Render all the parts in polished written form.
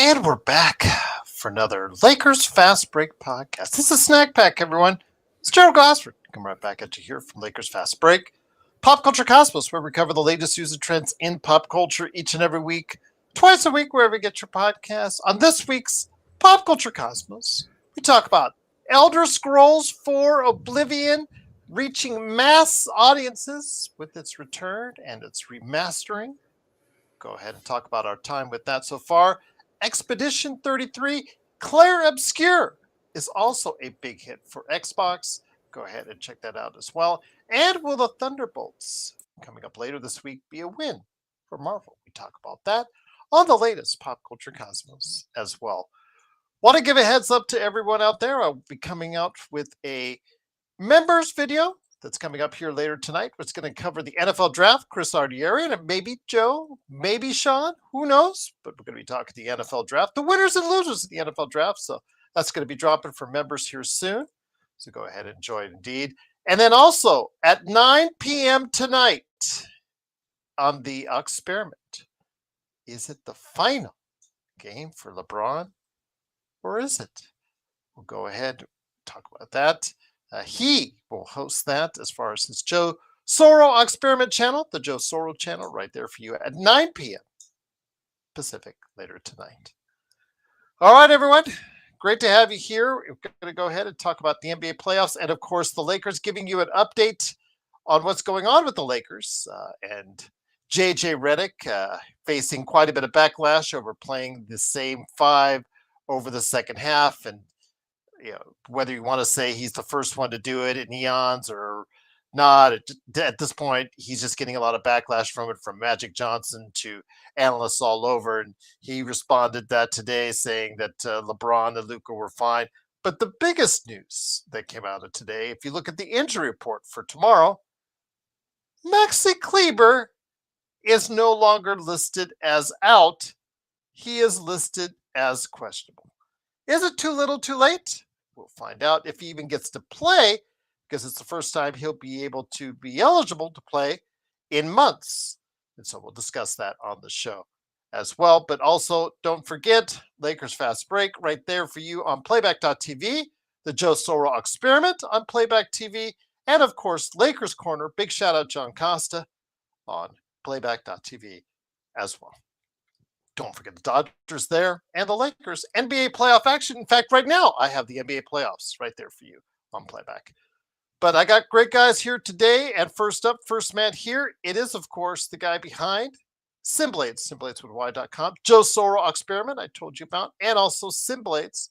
And we're back for another Lakers Fast Break podcast. This is Snack Pack, everyone. It's Gerald Glassford. Come right back at you here from Lakers Fast Break. Pop Culture Cosmos, where we cover the latest news and trends in pop culture each and every week. Twice a week, wherever you get your podcasts. On this week's Pop Culture Cosmos, we talk about Elder Scrolls 4 Oblivion reaching mass audiences with its return and its remastering. Go ahead and talk about our time with that so far. Expedition 33, Claire Obscure, is also a big hit for Xbox. Go ahead and check that out as well. And will the Thunderbolts, coming up later this week, be a win for Marvel? We talk about that on the latest Pop Culture Cosmos as well. Want to give a heads up to everyone out there. I'll be coming out with a members video that's coming up here later tonight. It's going to cover the NFL draft, Chris Ardieri, and maybe Joe, maybe Sean, who knows? But we're going to be talking the NFL draft, the winners and losers of the NFL draft. So that's going to be dropping for members here soon. So go ahead and enjoy it indeed. And then also at 9 p.m. tonight on the Experiment, is it the final game for LeBron or is it? We'll go ahead and talk about that. He will host that as far as his Joe Soro Experiment channel, the Joe Soro channel, right there for you at 9 p.m. Pacific later tonight. All right, everyone. Great to have you here. We're going to go ahead and talk about the NBA playoffs and, of course, the Lakers, giving you an update on what's going on with the Lakers and JJ Redick facing quite a bit of backlash over playing the same five over the second half, and whether you want to say he's the first one to do it in eons or not, at this point, he's just getting a lot of backlash from it, from Magic Johnson to analysts all over. And he responded that today, saying that LeBron and Luka were fine. But the biggest news that came out of today, if you look at the injury report for tomorrow, Maxi Kleber is no longer listed as out. He is listed as questionable. Is it too little, too late? We'll find out if he even gets to play, because it's the first time he'll be able to be eligible to play in months. And so we'll discuss that on the show as well. But also, don't forget, Lakers Fast Break right there for you on Playback.tv, the Joe Soro Experiment on Playback TV, and of course, Lakers Corner. Big shout out John Costa on Playback.tv as well. Don't forget the Dodgers there and the Lakers. NBA playoff action. In fact, right now, I have the NBA playoffs right there for you on Playback. But I got great guys here today. And first up, first man here, it is, of course, the guy behind Simblades, SimBladesWithY.com, Joe Soro Experiment, I told you about, and also Simblades,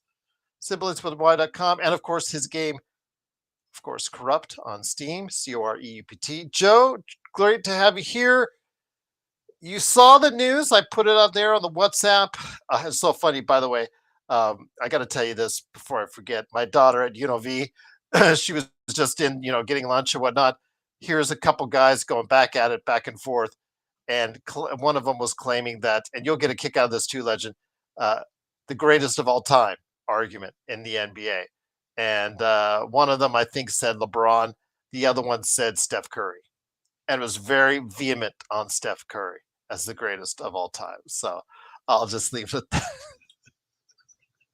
SimBladesWithY.com, and, of course, his game, of course, Corrupt on Steam, Coreupt. Joe, great to have you here. You saw the news. I put it out there on the WhatsApp. It's so funny, by the way. I got to tell you this before I forget. My daughter at UNLV, she was just in, getting lunch and whatnot. Here's a couple guys going back at it, back and forth. And one of them was claiming that, and you'll get a kick out of this too, Legend, the greatest of all time argument in the NBA. And one of them, I think, said LeBron. The other one said Steph Curry. And it was very vehement on Steph Curry as the greatest of all time. So I'll just leave it at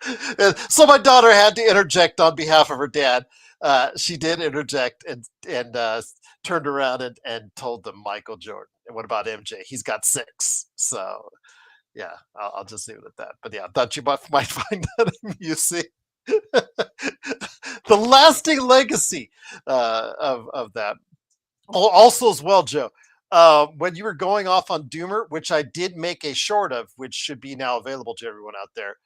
that. So my daughter had to interject on behalf of her dad. She did interject and turned around and told them Michael Jordan. And what about MJ? He's got 6. So yeah, I'll just leave it at that. But yeah, I thought you might find that amusing. The lasting legacy of that. Also as well, Joe, when you were going off on Doomer, which I did make a short of, which should be now available to everyone out there.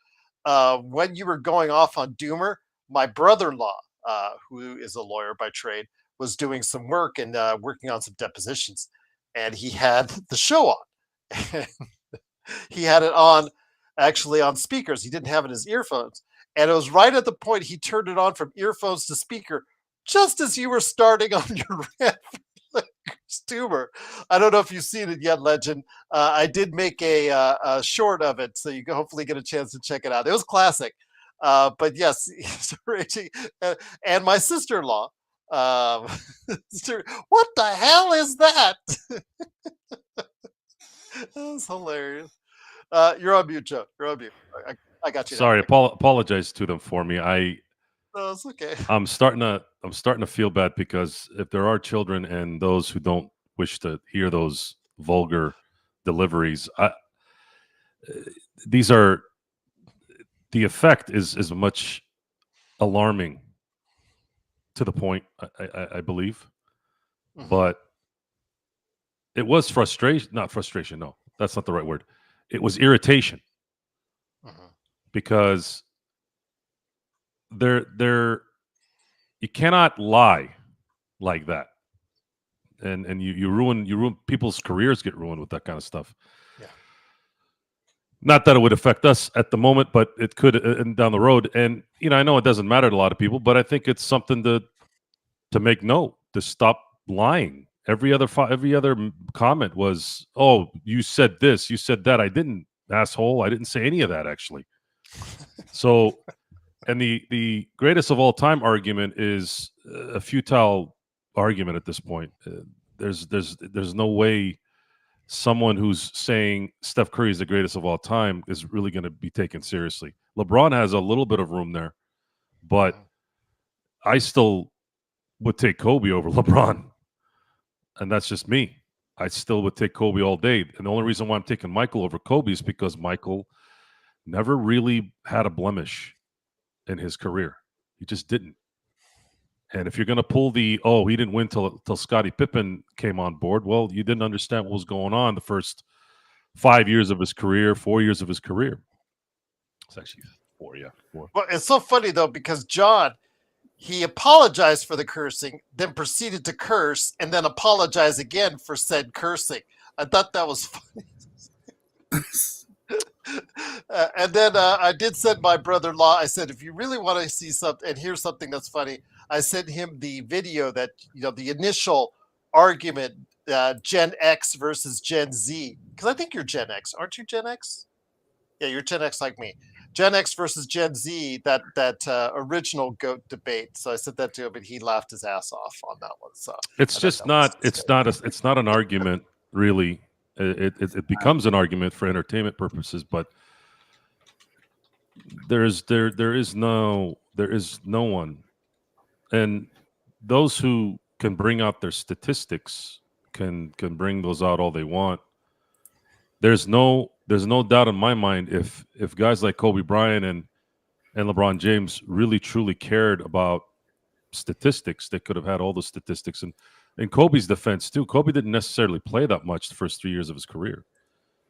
When you were going off on Doomer, my brother-in-law, who is a lawyer by trade, was doing some work and working on some depositions, and he had the show on. He had it on, actually, on speakers. He didn't have it in his earphones. And it was right at the point he turned it on from earphones to speaker, just as you were starting on your rant. Doomer. I don't know if you've seen it yet, Legend. I did make a short of it, so you can hopefully get a chance to check it out. It was classic. But yes, and my sister-in-law. What the hell is that? That was hilarious. You're on mute, Joe. You're on mute. I got you now. Sorry, apologize to them for me. No, it's okay. I'm starting to feel bad because if there are children and those who don't wish to hear those vulgar deliveries, these are the effect is much alarming to the point. I believe, Mm-hmm. but it was frustration. Not frustration. No, that's not the right word. It was irritation Mm-hmm. because there you cannot lie like that, and you ruin people's careers, get ruined with that kind of stuff. Yeah. Not that it would affect us at the moment, but it could down the road. And I know it doesn't matter to a lot of people, but I think it's something to make note, to stop lying. Every other comment was, "Oh, you said this, you said that." I didn't, asshole. I didn't say any of that actually. So, and the greatest of all time argument is a futile argument at this point. There's no way someone who's saying Steph Curry is the greatest of all time is really going to be taken seriously. LeBron has a little bit of room there, but Mm-hmm. I still would take Kobe over LeBron, and that's just me. I still would take Kobe all day, and the only reason why I'm taking Michael over Kobe is because Michael never really had a blemish in his career. He just didn't. And if you're going to pull he didn't win till Scottie Pippen came on board, well, you didn't understand what was going on the first 5 years of his career, 4 years of his career. It's actually four, yeah, four. Well, it's so funny though because John, he apologized for the cursing, then proceeded to curse, and then apologize again for said cursing. I thought that was funny. And then I did send my brother-in-law. I said, if you really want to see something and hear something that's funny, I sent him the video that the initial argument, Gen X versus Gen Z. Because I think you're Gen X, aren't you? Gen X? Yeah, you're Gen X like me. Gen X versus Gen Z. That original goat debate. So I sent that to him, and he laughed his ass off on that one. So It's I thought just that was not. It's not an argument, really. It becomes an argument for entertainment purposes, but there is no one, and those who can bring out their statistics can bring those out all they want. There's no doubt in my mind, if guys like Kobe Bryant and LeBron James really truly cared about statistics, they could have had all the statistics. And in Kobe's defense too, Kobe didn't necessarily play that much the first 3 years of his career,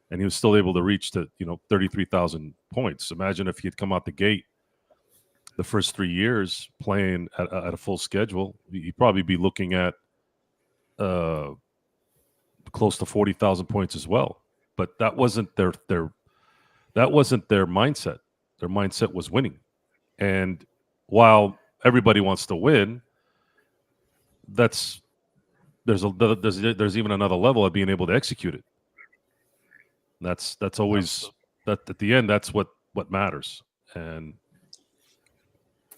and he was still able to reach to 33,000 points. Imagine if he had come out the gate the first 3 years playing at a full schedule, he'd probably be looking at uh, close to 40,000 points as well. But that wasn't their mindset. Their mindset was winning. And while everybody wants to win, that's there's even another level of being able to execute it. That's always absolutely. that at the end. That's what matters. And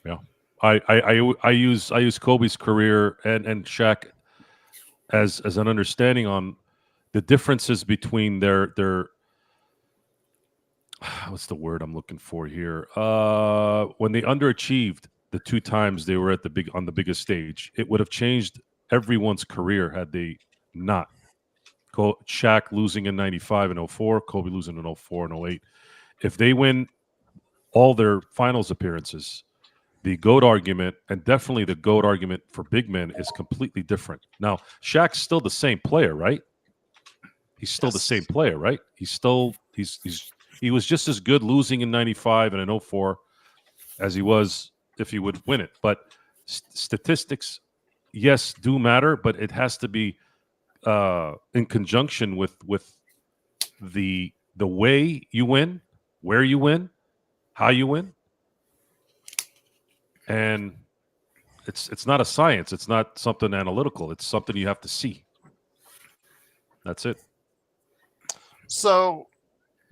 yeah, I use Kobe's career and Shaq as an understanding on the differences between their what's the word I'm looking for here? When they underachieved the two times they were at on the biggest stage, it would have changed everyone's career had they not. Shaq losing in 95 and 04, Kobe losing in 04 and 08. If they win all their finals appearances, the GOAT argument, and definitely the GOAT argument for big men, is completely different. Now, Shaq's still the same player, right? He's still the same Yes. player, right? He was just as good losing in 95 and in 04 as he was if he would win it. But statistics, yes, do matter, but it has to be in conjunction with the way you win, where you win, how you win, and it's not a science. It's not something analytical. It's something you have to see. That's it. So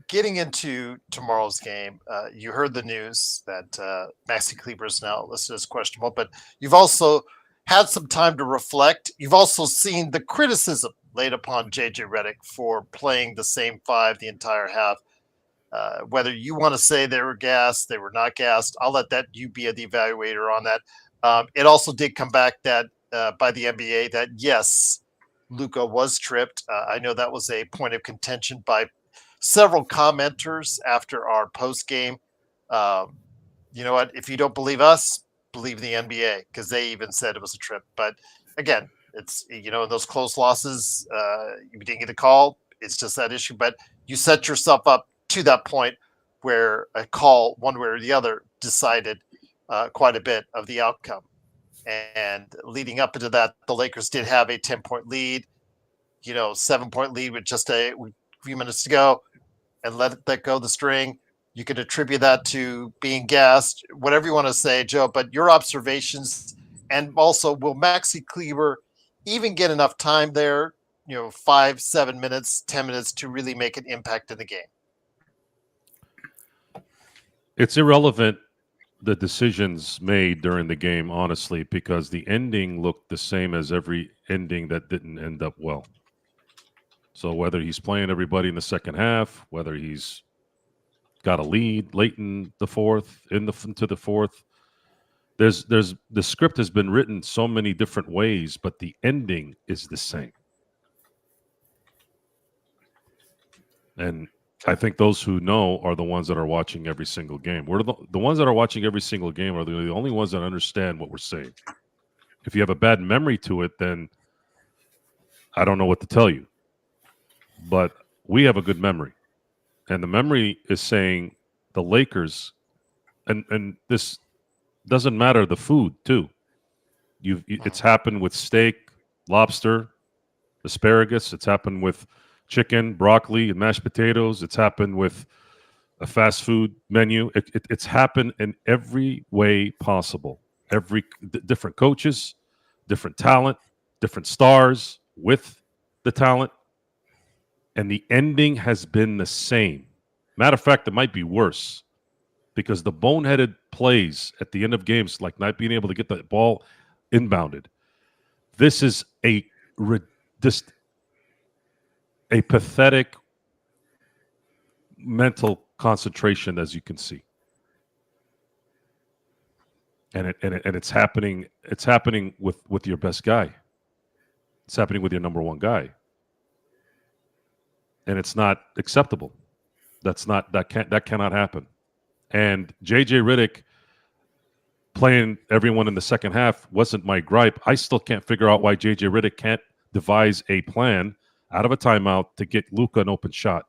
getting into tomorrow's game, you heard the news that Maxi Kleber is now listed as questionable, but you've also had some time to reflect. You've also seen the criticism laid upon JJ Redick for playing the same five the entire half. Whether you want to say they were gassed, they were not gassed, I'll let that you be the evaluator on that. It also did come back that by the NBA that yes, Luka was tripped. I know that was a point of contention by several commenters after our post game. Um, you know what? If you don't believe us, believe the NBA because they even said it was a trip. But again, it's those close losses, you didn't get a call. It's just that issue. But you set yourself up to that point where a call, one way or the other, decided quite a bit of the outcome. And leading up into that, the Lakers did have a 10-point lead, 7-point lead with just a few minutes to go, and let that go the string. You could attribute that to being gassed, whatever you want to say, Joe. But your observations, and also, will Maxi Kleber even get enough time there? 5, 7 minutes, 10 minutes to really make an impact in the game. It's irrelevant the decisions made during the game, honestly, because the ending looked the same as every ending that didn't end up well. So whether he's playing everybody in the second half, whether he's got a lead late in the fourth, into the fourth, there's the script has been written so many different ways, but the ending is the same. And I think those who know are the ones that are watching every single game. We're the ones that are watching every single game are the only ones that understand what we're saying. If you have a bad memory to it, then I don't know what to tell you. But we have a good memory. And the memory is saying the Lakers, and this doesn't matter the food, too. It's happened with steak, lobster, asparagus. It's happened with chicken, broccoli, and mashed potatoes. It's happened with a fast food menu. It's happened in every way possible. Different coaches, different talent, different stars with the talent. And the ending has been the same. Matter of fact, it might be worse because the boneheaded plays at the end of games, like not being able to get the ball inbounded. This is just a pathetic mental concentration, as you can see, and it's happening. It's happening with your best guy. It's happening with your number one guy, and it's not acceptable. That cannot happen. And JJ Redick playing everyone in the second half wasn't my gripe. I still can't figure out why JJ Redick can't devise a plan out of a timeout to get Luka an open shot.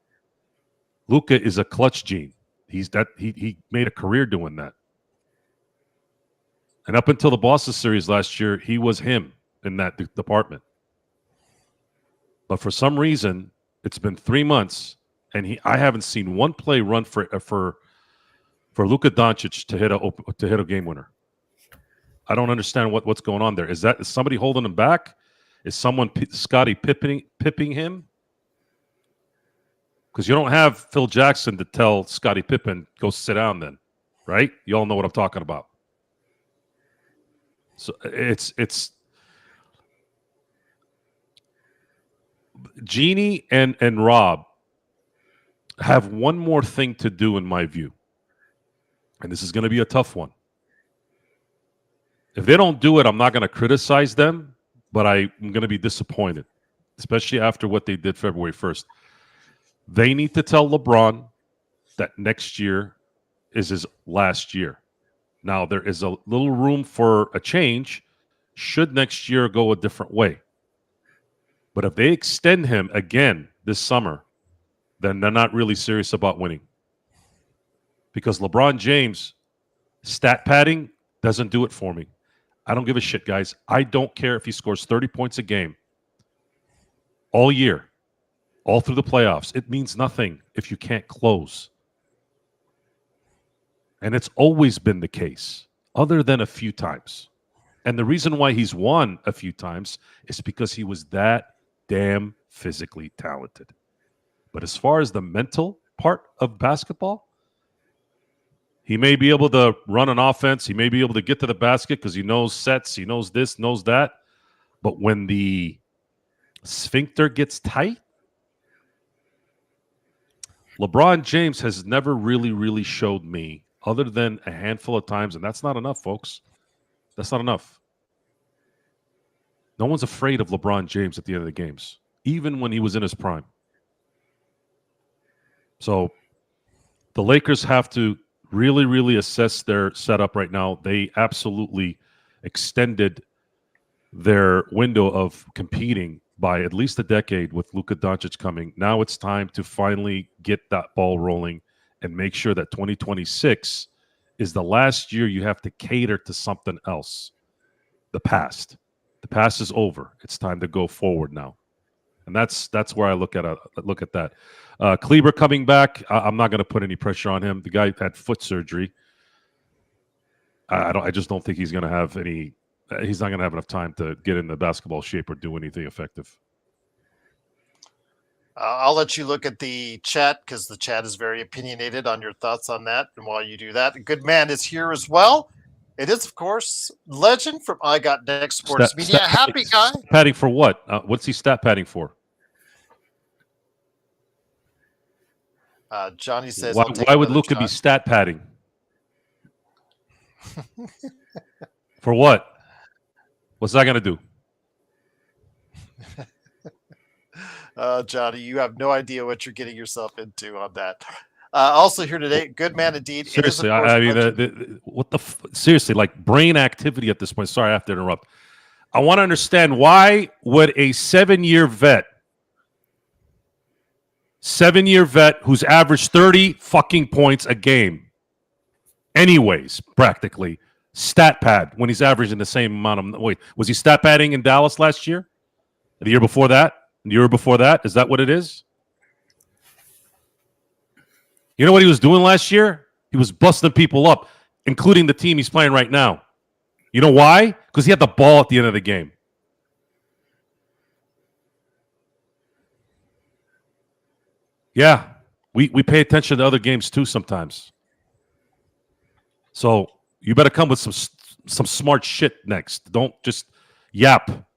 Luka is a clutch gene. He made a career doing that. And up until the Boston series last year, he was him in that department. But for some reason, it's been 3 months, and I haven't seen one play run for Luka Doncic to hit a game winner. I don't understand what's going on there. Is somebody holding him back? Is someone Scottie pipping him? Because you don't have Phil Jackson to tell Scottie Pippen, go sit down then, right? You all know what I'm talking about. So it's Jeannie and Rob have one more thing to do, in my view. And this is going to be a tough one. If they don't do it, I'm not going to criticize them, but I'm going to be disappointed, especially after what they did February 1st. They need to tell LeBron that next year is his last year. Now, there is a little room for a change should next year go a different way. But if they extend him again this summer, then they're not really serious about winning. Because LeBron James, stat padding doesn't do it for me. I don't give a shit, guys. I don't care if he scores 30 points a game all year, all through the playoffs. It means nothing if you can't close. And it's always been the case, other than a few times. And the reason why he's won a few times is because he was that damn physically talented. But as far as the mental part of basketball, he may be able to run an offense. He may be able to get to the basket because he knows sets. He knows this, knows that. But when the sphincter gets tight, LeBron James has never really showed me, other than a handful of times, and that's not enough, folks. That's not enough. No one's afraid of LeBron James at the end of the games, even when he was in his prime. So the Lakers have to really assess their setup right now. They absolutely extended their window of competing by at least a decade with Luka Doncic coming. Now it's time to finally get that ball rolling and make sure that 2026 is the last year you have to cater to something else. The past. The past is over. It's time to go forward now. And that's where I look at that. Kleber coming back. I'm not going to put any pressure on him. The guy had foot surgery. I just don't think he's going to have any. He's not going to have enough time to get into basketball shape or do anything effective. I'll let you look at the chat because the chat is very opinionated on your thoughts on that. And while you do that, a good man is here as well. It is, of course, legend from I Got Next Sports Media. Happy guy. Padding for what? What's he stat padding for? Johnny says, why would Luka be stat padding? For what? What's that going to do? Johnny, you have no idea what you're getting yourself into on that. Also here today, good man indeed. Seriously, I mean, seriously, like brain activity at this point. Sorry, I have to interrupt. I want to understand, why would a 7-year vet who's averaged 30 fucking points a game, anyways, practically, stat pad when he's averaging the same amount of. Wait, was he stat padding in Dallas last year? The year before that? The year before that? Is that what it is? You know what he was doing last year? He was busting people up, including the team he's playing right now. You know why? Because he had the ball at the end of the game. Yeah, we pay attention to other games too sometimes. So you better come with some smart shit next. Don't just yap.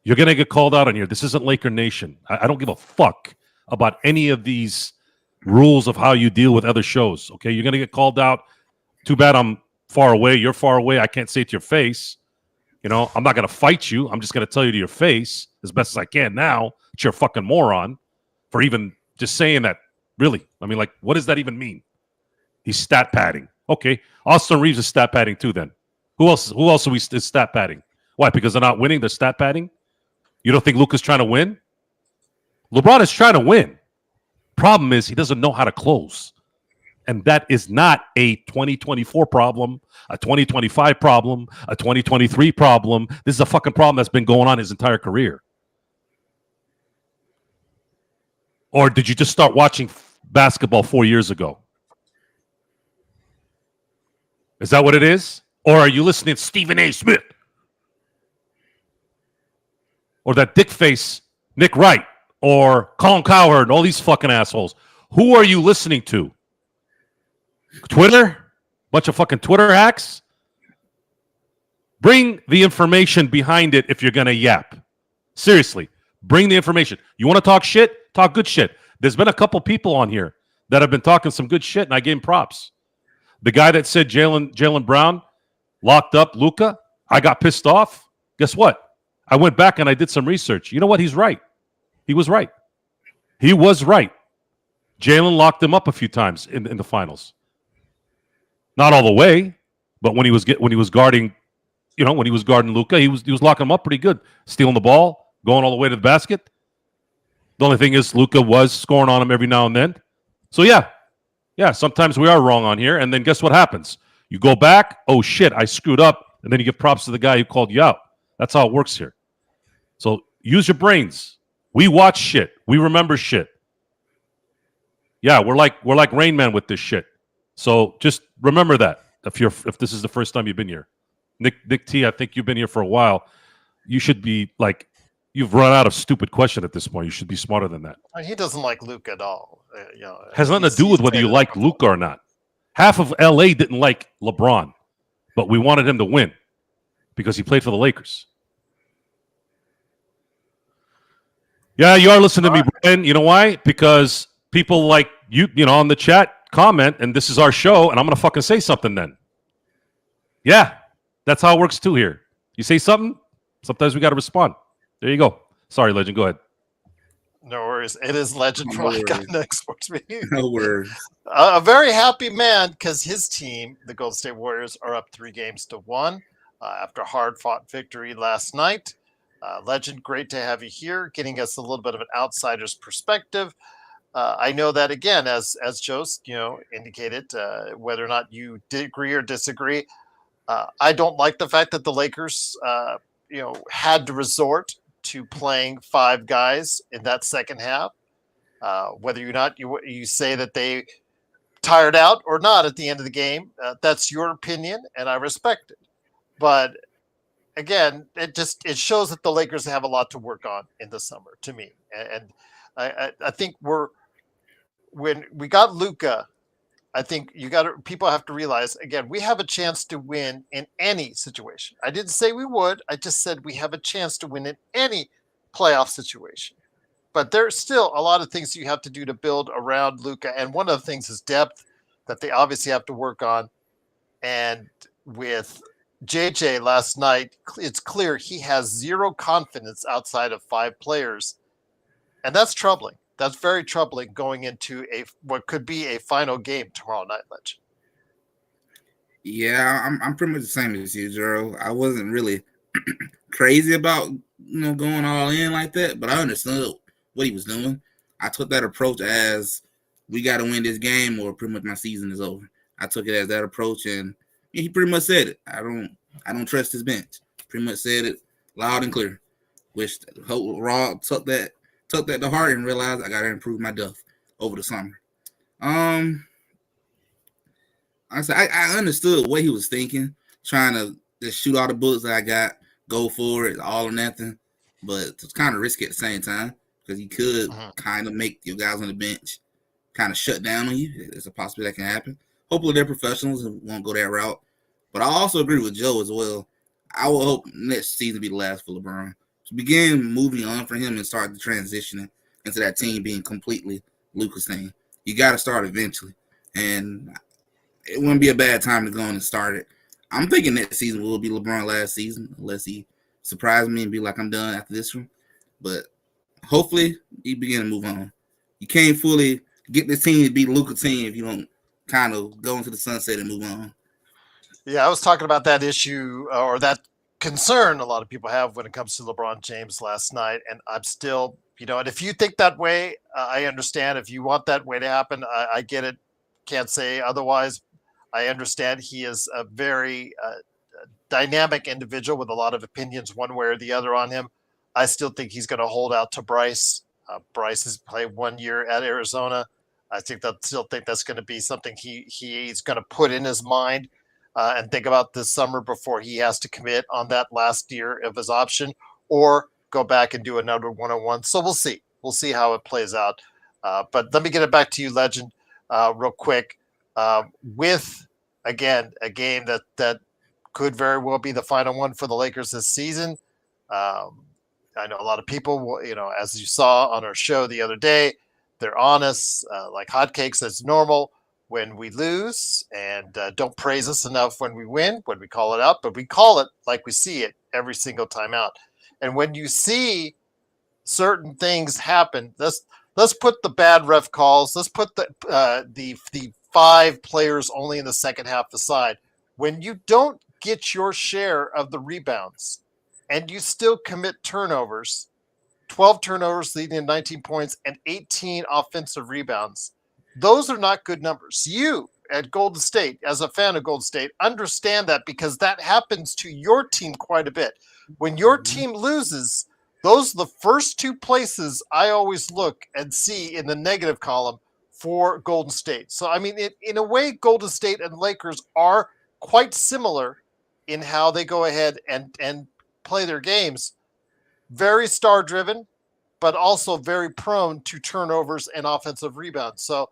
You're going to get called out on here. This isn't Laker Nation. I don't give a fuck about any of these rules of how you deal with other shows. Okay, you're going to get called out. Too bad I'm far away. You're far away. I can't say it to your face. You know, I'm not going to fight you. I'm just going to tell you to your face as best as I can now that you're a fucking moron for even just saying that. Really? I mean, like, what does that even mean? He's stat padding. Okay, Austin Reeves is stat padding too then. Who else is stat padding? Why? Because they're not winning, they're stat padding? You don't think Luka's trying to win? LeBron is trying to win. Problem is, he doesn't know how to close. And that is not a 2024 problem, a 2025 problem, a 2023 problem. This is a fucking problem that's been going on his entire career. Or did you just start watching basketball 4 years ago? Is that what it is? Or are you listening to Stephen A. Smith? Or that dick face Nick Wright? Or Colin Cowherd and all these fucking assholes? Who are you listening to? Twitter? Bunch of fucking Twitter hacks? Bring the information behind it if you're going to yap. Seriously, bring the information. You want to talk shit? Talk good shit. There's been a couple people on here that have been talking some good shit, and I gave him props. The guy that said Jaylen Brown locked up Luka, I got pissed off. Guess what? I went back and I did some research. You know what? He's right. He was right. He was right. Jaylen locked him up a few times in the finals. Not all the way, but when he was guarding, when he was guarding Luka, he was locking him up pretty good, stealing the ball, going all the way to the basket. The only thing is Luka was scoring on him every now and then. So yeah, sometimes we are wrong on here, and then guess what happens? You go back, oh shit, I screwed up, and then you give props to the guy who called you out. That's how it works here. So use your brains. We watch shit. We remember shit. Yeah, we're like Rain Man with this shit. So just remember that if this is the first time you've been here. Nick T, I think you've been here for a while. You should be like, you've run out of stupid question at this point. You should be smarter than that. He doesn't like Luka at all. Has nothing to do with whether you like Luka or not. Half of LA didn't like LeBron, but we wanted him to win because he played for the Lakers. Yeah, you are listening to me, Brian. You know why? Because people like you know, on the chat comment, and this is our show, and I'm gonna fucking say something then. Yeah, that's how it works too here. You say something, sometimes we got to respond. There you go. Sorry, Legend. Go ahead. No worries. It is Legend from No Icon worries. Next Sports Media. No worries. A very happy man because his team, the Golden State Warriors, are up 3-1 after a hard-fought victory last night. Legend, great to have you here, getting us a little bit of an outsider's perspective. I know that again, as Joe's indicated, whether or not you agree or disagree, I don't like the fact that the Lakers, had to resort to playing five guys in that second half. Whether or not you say that they tired out or not at the end of the game, that's your opinion, and I respect it. But again, it shows that the Lakers have a lot to work on in the summer to me, and I think when we got Luka, I think people have to realize again, we have a chance to win in any situation. I didn't say we would. I just said we have a chance to win in any playoff situation. But there's still a lot of things you have to do to build around Luka, and one of the things is depth that they obviously have to work on. And with JJ last night, it's clear he has zero confidence outside of five players, and that's troubling. That's very troubling going into what could be a final game tomorrow night, Legend. Yeah, I'm pretty much the same as you, Gerald. I wasn't really crazy about going all in like that, but I understood what he was doing. I took that approach as we got to win this game, or pretty much my season is over. I took it as that approach, and he pretty much said it. I don't trust his bench. Pretty much said it loud and clear. Which Raw took that to heart and realized I got to improve my depth over the summer. I understood what he was thinking, trying to just shoot all the bullets that I got, go for it, all or nothing. But it's kind of risky at the same time because he could kind of make your guys on the bench kind of shut down on you. It's a possibility that can happen. Hopefully they're professionals and won't go that route. But I also agree with Joe as well. I will hope next season be the last for LeBron. To begin moving on for him and start the transitioning into that team being completely Luka's team. You got to start eventually. And it wouldn't be a bad time to go on and start it. I'm thinking next season will be LeBron last season, unless he surprised me and be like, I'm done after this one. But hopefully he begin to move on. You can't fully get this team to be Luka's team if you don't kind of go into the sunset and move on. Yeah, I was talking about that issue or that concern a lot of people have when it comes to LeBron James last night. And I'm still, and if you think that way, I understand. If you want that way to happen, I get it. Can't say otherwise. I understand he is a very dynamic individual with a lot of opinions one way or the other on him. I still think he's going to hold out to Bryce. Bryce has played 1 year at Arizona. I still think that's going to be something he's going to put in his mind and think about this summer before he has to commit on that last year of his option or go back and do another one-on-one. So we'll see. We'll see how it plays out. But let me get it back to you, Legend, real quick. With, again, a game that could very well be the final one for the Lakers this season. I know a lot of people, as you saw on our show the other day, they're honest, like hotcakes as normal when we lose and don't praise us enough when we win, when we call it out, but we call it like we see it every single time out. And when you see certain things happen, let's put the bad ref calls, let's put the five players only in the second half aside. When you don't get your share of the rebounds and you still commit turnovers, 12 turnovers leading to 19 points and 18 offensive rebounds, those are not good numbers. You at Golden State, as a fan of Golden State, understand that because that happens to your team quite a bit. When your team loses, those are the first two places I always look and see in the negative column for Golden State. So, I mean, in a way, Golden State and Lakers are quite similar in how they go ahead and play their games. Very star-driven, but also very prone to turnovers and offensive rebounds. So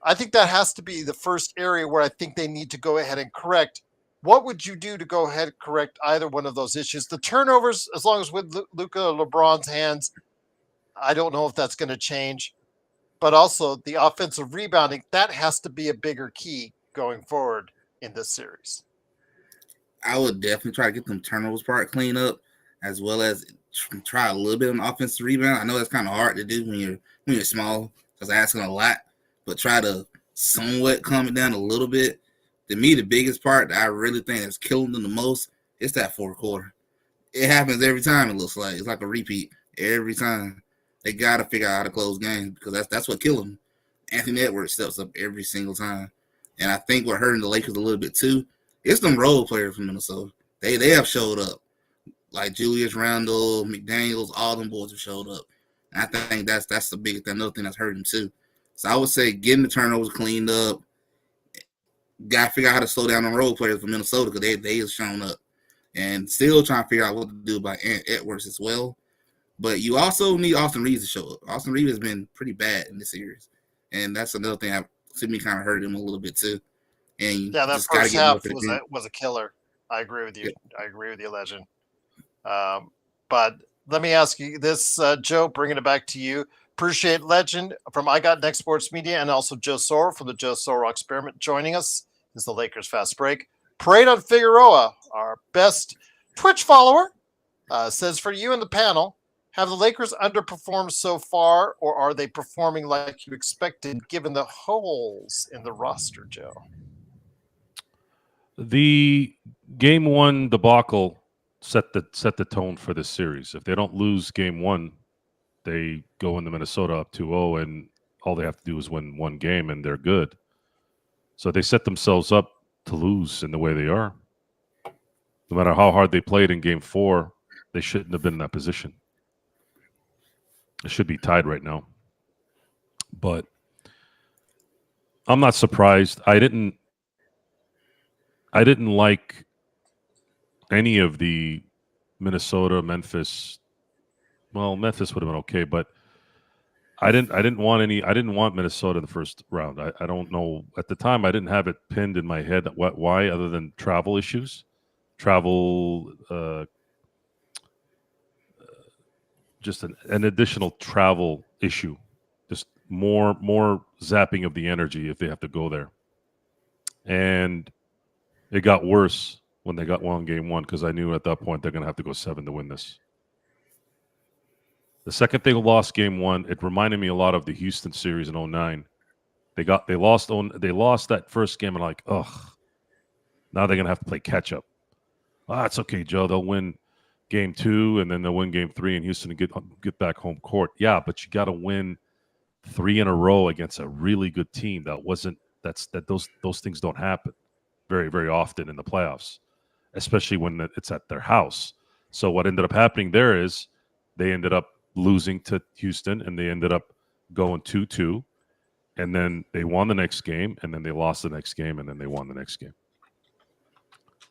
I think that has to be the first area where I think they need to go ahead and correct. What would you do to go ahead and correct either one of those issues? The turnovers, as long as with Luka LeBron's hands, I don't know if that's going to change. but also the offensive rebounding. That has to be a bigger key going forward in this series. I would definitely try to get them turnovers part cleaned up, as well as try a little bit on the offensive rebound. I know that's kind of hard to do when you're small, because asking a lot, but try to somewhat calm it down a little bit. To me, the biggest part that I really think is killing them the most is that fourth quarter. It happens every time. It looks like it's like a repeat every time. They got to figure out how to close games, because that's what kills them. Anthony Edwards steps up every single time, and I think what hurting the Lakers a little bit too. It's them role players from Minnesota. They have showed up. Like Julius Randle, McDaniels, all them boys have showed up. And I think that's the biggest thing, another thing that's hurting too. So I would say getting the turnovers cleaned up. Got to figure out how to slow down the role players from Minnesota, because they have shown up. And still trying to figure out what to do about Edwards as well. But you also need Austin Reeves to show up. Austin Reeves has been pretty bad in this series. And that's another thing that to me kind of hurt him a little bit too. And yeah, that just gotta first get half more was a killer. I agree with you. Yeah. I agree with you, Legend. But let me ask you this, Joe, bringing it back to you. Appreciate Legend from I Got Next Sports Media, and also Joe Soro from the Joe Soro Experiment joining us. This is the Lakers Fast Break. Parade on Figueroa, our best Twitch follower, says, for you and the panel, have the Lakers underperformed so far, or are they performing like you expected given the holes in the roster, Joe? The game one debacle set the tone for this series. If they don't lose game one, they go into Minnesota up 2-0, and all they have to do is win one game, and they're good. So they set themselves up to lose in the way they are. No matter how hard they played in game four, they shouldn't have been in that position. It should be tied right now. But I'm not surprised. I didn't like any of the Minnesota, Memphis. Well, Memphis would have been okay, but I didn't want Minnesota in the first round. I don't know. At the time, I didn't have it pinned in my head why, other than travel issues. Just an additional travel issue. Just more zapping of the energy if they have to go there. And it got worse when they got won game one, because I knew at that point they're going to have to go 7 to win this. The second they lost game one, it reminded me a lot of the Houston series in 2009. They lost that first game, and like, ugh, now they're going to have to play catch up. It's okay, Joe. They'll win game 2, and then they'll win game 3 in Houston and get back home court. Yeah, but you got to win 3 in a row against a really good team. Those things don't happen very, very often in the playoffs, especially when it's at their house. So what ended up happening there is they ended up losing to Houston, and they ended up going 2-2, and then they won the next game, and then they lost the next game, and then they won the next game.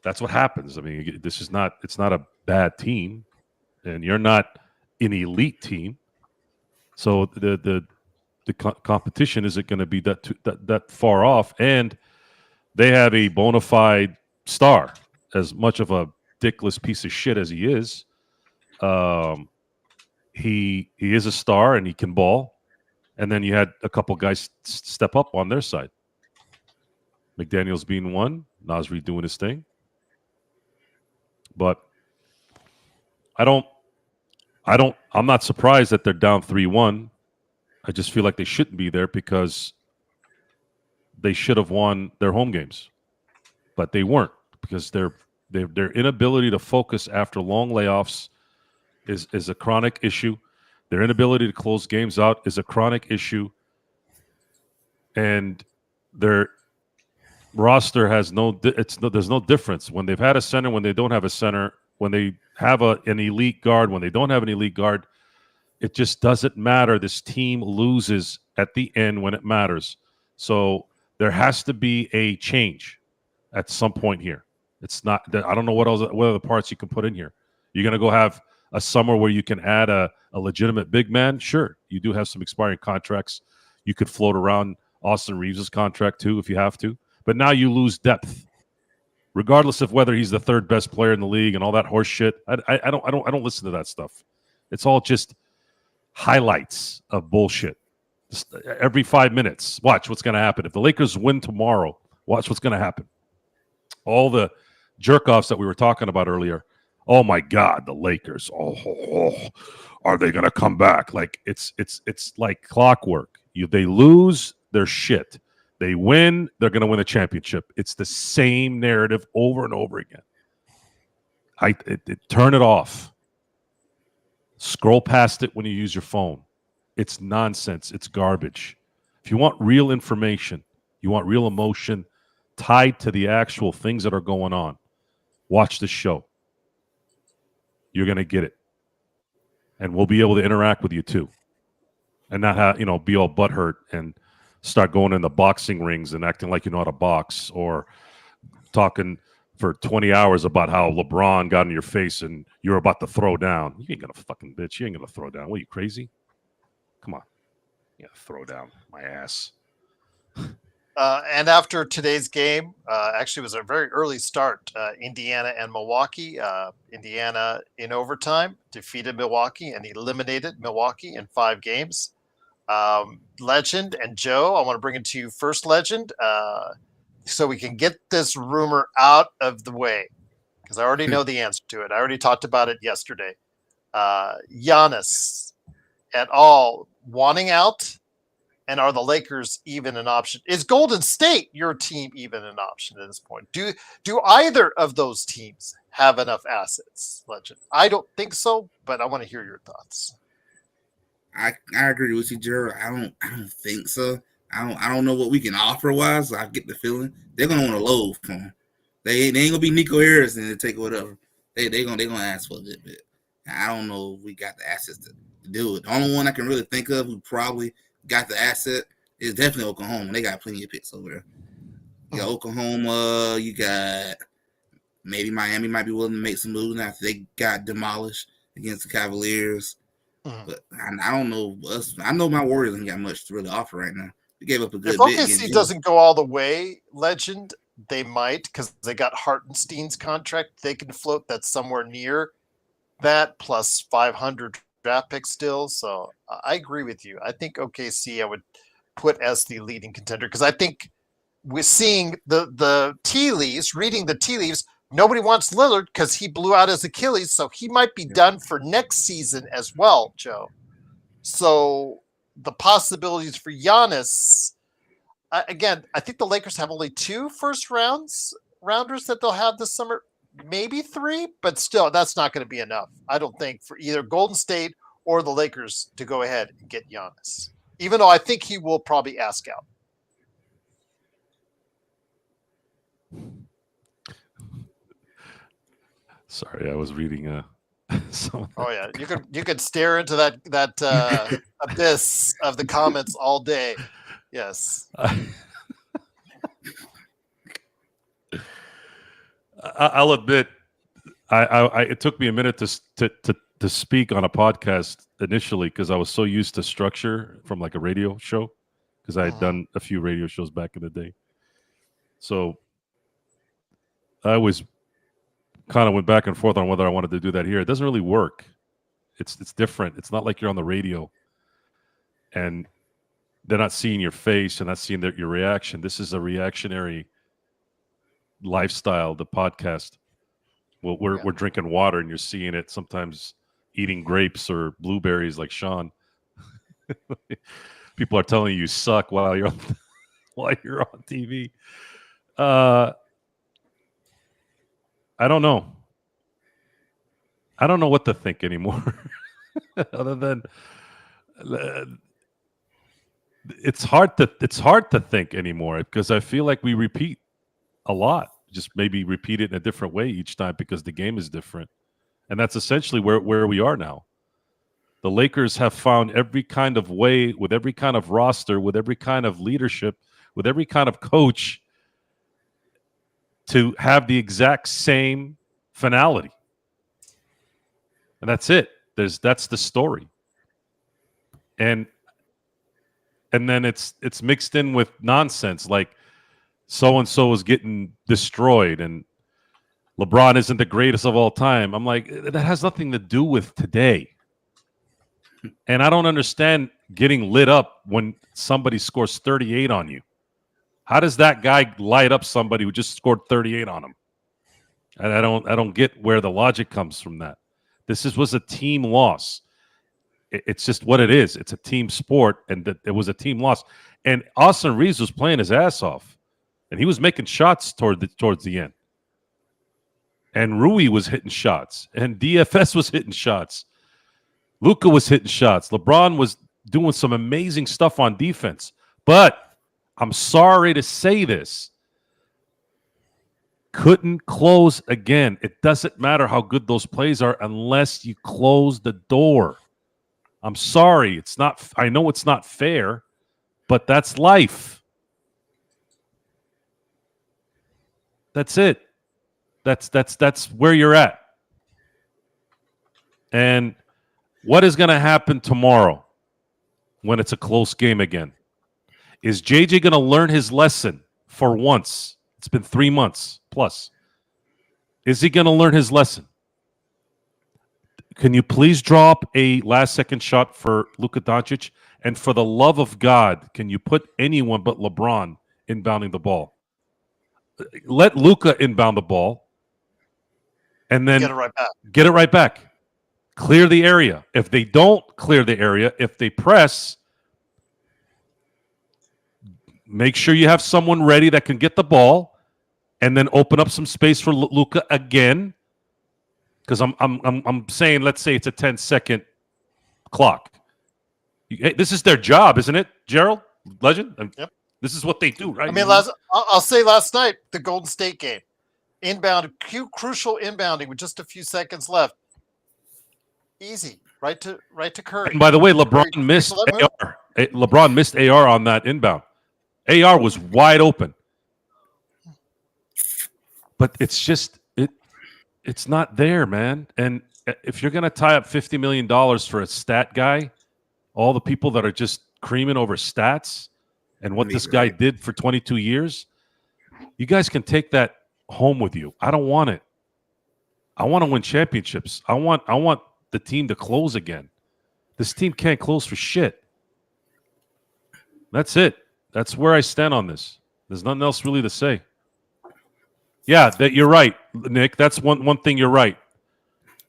That's what happens. I mean, it's not a bad team, and you're not an elite team. So the competition isn't going to be that far off, and they have a bona fide star. As much of a dickless piece of shit as he is, he is a star, and he can ball. And then you had a couple guys step up on their side. McDaniels being one, Nasri doing his thing. But I'm not surprised that they're down 3-1. I just feel like they shouldn't be there, because they should have won their home games. But they weren't, because their inability to focus after long layoffs is a chronic issue. Their inability to close games out is a chronic issue. And their roster has there's no difference when they've had a center, when they don't have a center, when they have an elite guard, when they don't have an elite guard. It just doesn't matter. This team loses at the end when it matters. So there has to be a change at some point here. It's not that I don't know what other parts you can put in here. You're going to go have a summer where you can add a legitimate big man. Sure, you do have some expiring contracts. You could float around Austin Reeves' contract too if you have to. But now you lose depth, regardless of whether he's the third best player in the league and all that horse shit. I don't listen to that stuff. It's all just highlights of bullshit. Just every 5 minutes. Watch what's going to happen. If the Lakers win tomorrow, watch what's going to happen. All the jerk-offs that we were talking about earlier. Oh, my God, the Lakers. Are they going to come back? Like, it's like clockwork. They lose, they're shit. They win, they're going to win a championship. It's the same narrative over and over again. Turn it off. Scroll past it when you use your phone. It's nonsense. It's garbage. If you want real information, you want real emotion tied to the actual things that are going on, watch the show. You're going to get it. And we'll be able to interact with you too. And not have, be all butthurt and start going in the boxing rings and acting like you know how to box, or talking for 20 hours about how LeBron got in your face and you're about to throw down. You ain't gonna fucking bitch. You ain't gonna throw down. What, are you crazy? Come on. You gotta throw down my ass. And after today's game, actually it was a very early start. Indiana and Milwaukee. Indiana in overtime defeated Milwaukee and eliminated Milwaukee in 5 games. Legend and Joe, I want to bring it to you first, Legend, so we can get this rumor out of the way, because I already know the answer to it. I already talked about it yesterday. Giannis at all wanting out, and are the Lakers even an option? Is Golden State, your team, even an option at this point? Do either of those teams have enough assets, Legend? I don't think so, but I want to hear your thoughts. I agree with you, Gerald. I don't think so. I don't know what we can offer wise. I get the feeling they're gonna want to load for him. They ain't gonna be Nico Harris and take whatever. They gonna ask for a little bit. I don't know if we got the assets to do it. The only one I can really think of who probably got the asset is definitely Oklahoma. They got plenty of picks over there. You got Oklahoma. You got maybe Miami might be willing to make some moves after they got demolished against the Cavaliers. But I don't know us. I know my Warriors ain't got much to really offer right now. We gave up a good bit. If OKC doesn't go all the way, Legend, they might, because they got Hartenstein's contract. They can float that somewhere near that, plus 500 draft picks still. So I agree with you. I think OKC I would put as the leading contender, because I think we're seeing the tea leaves, reading the tea leaves. Nobody wants Lillard because he blew out his Achilles, so he might be done for next season as well, Joe. So the possibilities for Giannis, again, I think the Lakers have only 2 rounders that they'll have this summer, maybe 3, but still, that's not going to be enough, I don't think, for either Golden State or the Lakers to go ahead and get Giannis, even though I think he will probably ask out. Sorry, I was reading some. Oh yeah, you could stare into that abyss of the comments all day. Yes. I'll admit, it took me a minute to speak on a podcast initially, because I was so used to structure from like a radio show, because I had done a few radio shows back in the day. So I always kind of went back and forth on whether I wanted to do that here. It doesn't really work. It's different. It's not like you're on the radio and they're not seeing your face and not seeing your reaction. This is a reactionary lifestyle, the podcast. Well, we're drinking water and you're seeing it, sometimes eating grapes or blueberries like Sean. People are telling you suck while you're on TV. I don't know. I don't know what to think anymore. Other than it's hard to think anymore, because I feel like we repeat a lot. Just maybe repeat it in a different way each time because the game is different. And that's essentially where we are now. The Lakers have found every kind of way, with every kind of roster, with every kind of leadership, with every kind of coach, to have the exact same finality. And that's it. That's the story. And then it's mixed in with nonsense like so-and-so is getting destroyed and LeBron isn't the greatest of all time. I'm like, that has nothing to do with today. And I don't understand getting lit up when somebody scores 38 on you. How does that guy light up somebody who just scored 38 on him? And I don't get where the logic comes from that. Was a team loss. It's just what it is. It's a team sport, and it was a team loss. And Austin Reeves was playing his ass off, and he was making shots towards the end. And Rui was hitting shots, and DFS was hitting shots. Luka was hitting shots. LeBron was doing some amazing stuff on defense. But I'm sorry to say this. Couldn't close again. It doesn't matter how good those plays are unless you close the door. I'm sorry. I know it's not fair, but that's life. That's it. That's where you're at. And what is going to happen tomorrow when it's a close game again? Is JJ going to learn his lesson for once? It's been 3 months plus. Is he going to learn his lesson? Can you please drop a last-second shot for Luka Doncic? And for the love of God, can you put anyone but LeBron inbounding the ball? Let Luka inbound the ball, and then Get it right back. Get it right back. Clear the area. If they don't clear the area, if they press, make sure you have someone ready that can get the ball, and then open up some space for Luka again. Because I'm saying, let's say it's a 10-second clock. Hey, this is their job, isn't it, Gerald? Legend? Yep. This is what they do, right? I mean, I'll say last night, the Golden State game. Inbound, crucial inbounding with just a few seconds left. Easy. Right to Curry. And by the way, LeBron missed AR. LeBron missed AR on that inbound. AR was wide open. But it's just it's not there, man. And if you're going to tie up $50 million for a stat guy, all the people that are just creaming over stats and what this guy did for 22 years, you guys can take that home with you. I don't want it. I want to win championships. I want the team to close again. This team can't close for shit. That's it. That's where I stand on this. There's nothing else really to say. Yeah, that you're right, Nick. That's one thing you're right.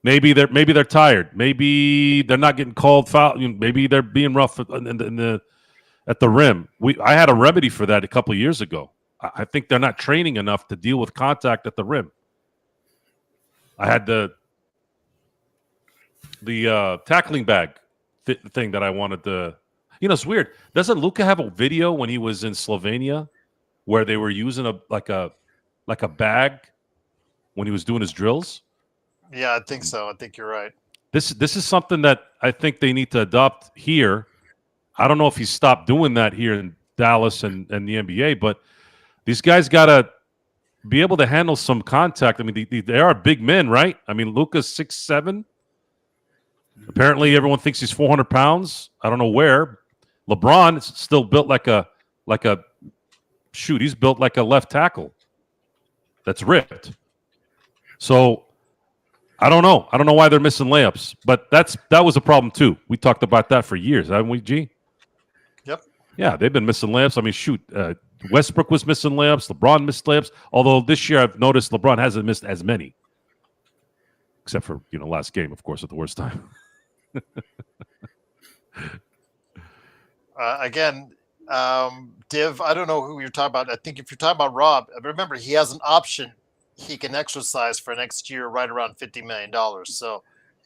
Maybe they're tired. Maybe they're not getting called foul. Maybe they're being rough at the rim. I had a remedy for that a couple of years ago. I think they're not training enough to deal with contact at the rim. I had the tackling bag thing that I wanted to. It's weird. Doesn't Luka have a video when he was in Slovenia where they were using a bag when he was doing his drills? Yeah, I think so. I think you're right. This is something that I think they need to adopt here. I don't know if he stopped doing that here in Dallas and the NBA, but these guys got to be able to handle some contact. I mean, they are big men, right? I mean, Luka's 6'7". Apparently, everyone thinks he's 400 pounds. I don't know where. LeBron is still built like a he's built like a left tackle that's ripped. So I don't know. I don't know why they're missing layups, but that was a problem too. We talked about that for years, haven't we, G? Yep. Yeah, they've been missing layups. I mean, Westbrook was missing layups. LeBron missed layups. Although this year I've noticed LeBron hasn't missed as many, except for last game, of course, at the worst time. Again, Div, I don't know who you're talking about. I think if you're talking about Rob, remember he has an option he can exercise for next year right around $50 million. So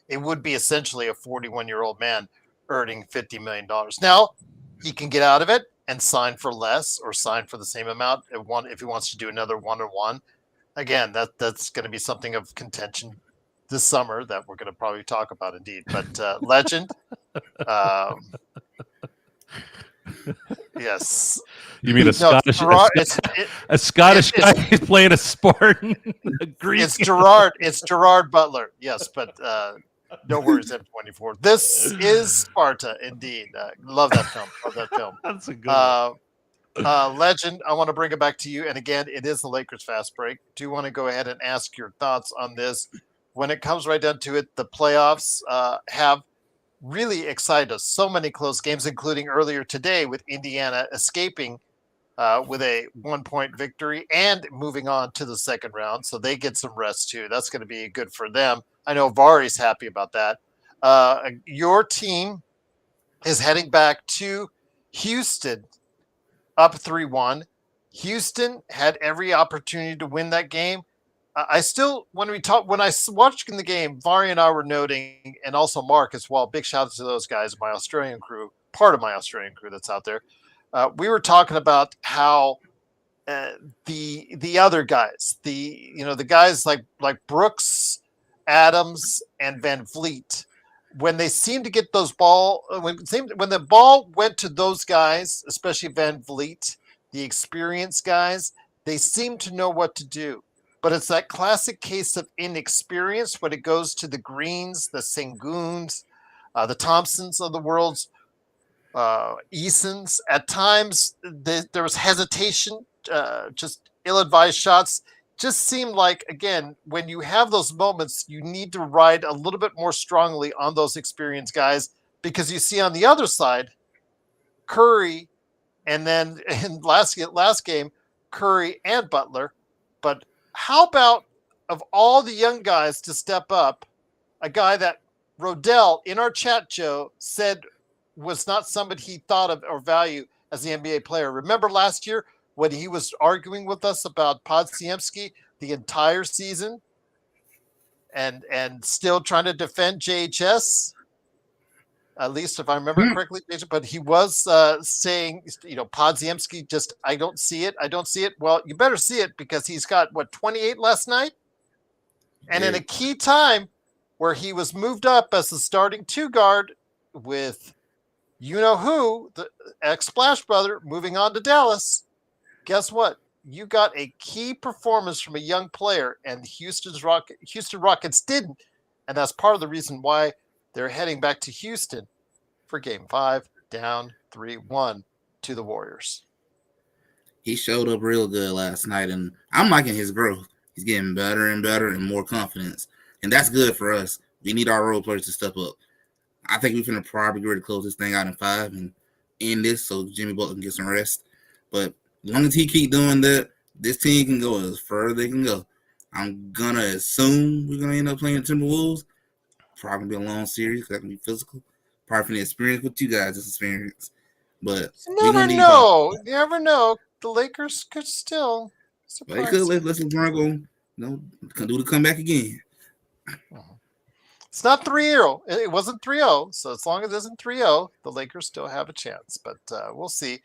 it would be essentially a 41-year-old man earning $50 million. Now, he can get out of it and sign for less or sign for the same amount if he wants to do another one-on-one. Again, that's going to be something of contention this summer that we're going to probably talk about indeed. But Legend, yes. You mean a Scottish guy is playing a Spartan? It's Gerard. It's Gerard Butler. Yes, but no worries, M24. This is Sparta, indeed. Love that film. That's a good one. Legend, I want to bring it back to you. And again, it is the Lakers fast break. Do you want to go ahead and ask your thoughts on this? When it comes right down to it, the playoffs have really excited us. So many close games, including earlier today with Indiana escaping with a 1-point victory and moving on to the second round. So they get some rest too. That's going to be good for them. I know Vari's happy about that. Your team is heading back to Houston up 3-1. Houston had every opportunity to win that game. I still, when I watched the game, Vari and I were noting, and also Mark as well, big shout out to those guys, my Australian crew, part of my Australian crew that's out there. We were talking about how the other guys, the guys like Brooks, Adams, and Van Vliet, when they seem to get those when the ball went to those guys, especially Van Vliet, the experienced guys, they seem to know what to do. But it's that classic case of inexperience when it goes to the Greens, the Senguns, the Thompsons of the world's Easons. At times, there was hesitation, just ill-advised shots. Just seemed like, again, when you have those moments, you need to ride a little bit more strongly on those experienced guys, because you see on the other side, Curry, and then in last game, Curry and Butler. But how about, of all the young guys to step up, a guy that Rodell in our chat, Joe, said was not somebody he thought of or value as the NBA player. Remember last year when he was arguing with us about Podziemski the entire season and still trying to defend JHS? At least if I remember correctly, but he was saying, Podziemski just, I don't see it. Well, you better see it, because he's got, 28 last night? And in a key time where he was moved up as the starting 2 guard with you-know-who, the ex-Splash brother, moving on to Dallas, guess what? You got a key performance from a young player, and Houston Rockets didn't. And that's part of the reason why they're heading back to Houston for Game 5, down 3-1 to the Warriors. He showed up real good last night, and I'm liking his growth. He's getting better and better and more confidence, and that's good for us. We need our role players to step up. I think we're going to probably get ready to close this thing out in 5 and end this so Jimmy Butler can get some rest. But as long as he keep doing that, this team can go as far they can go. I'm going to assume we're going to end up playing Timberwolves. Probably be a long series because that's going to be physical. Probably from the experience with you guys, this experience. But you never know. You never know. The Lakers could still surprise. They could let LeBron go, do the comeback again. It's not 3-0. It wasn't 3-0. So as long as it isn't 3-0, the Lakers still have a chance. But we'll see.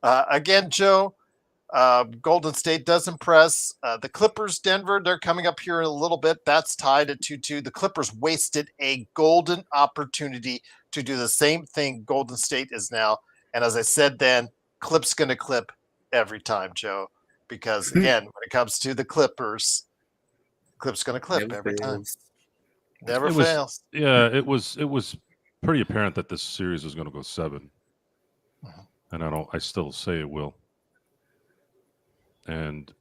Again, Joe, Golden State does impress. The Clippers, Denver, they're coming up here in a little bit. That's tied at 2-2. The Clippers wasted a golden opportunity to do the same thing Golden State is now. And as I said then, Clip's going to clip every time, Joe. Because, again, when it comes to the Clippers, Clip's going to clip every time. Never fails. Yeah, it was pretty apparent that this series was going to go 7. And I still say it will. And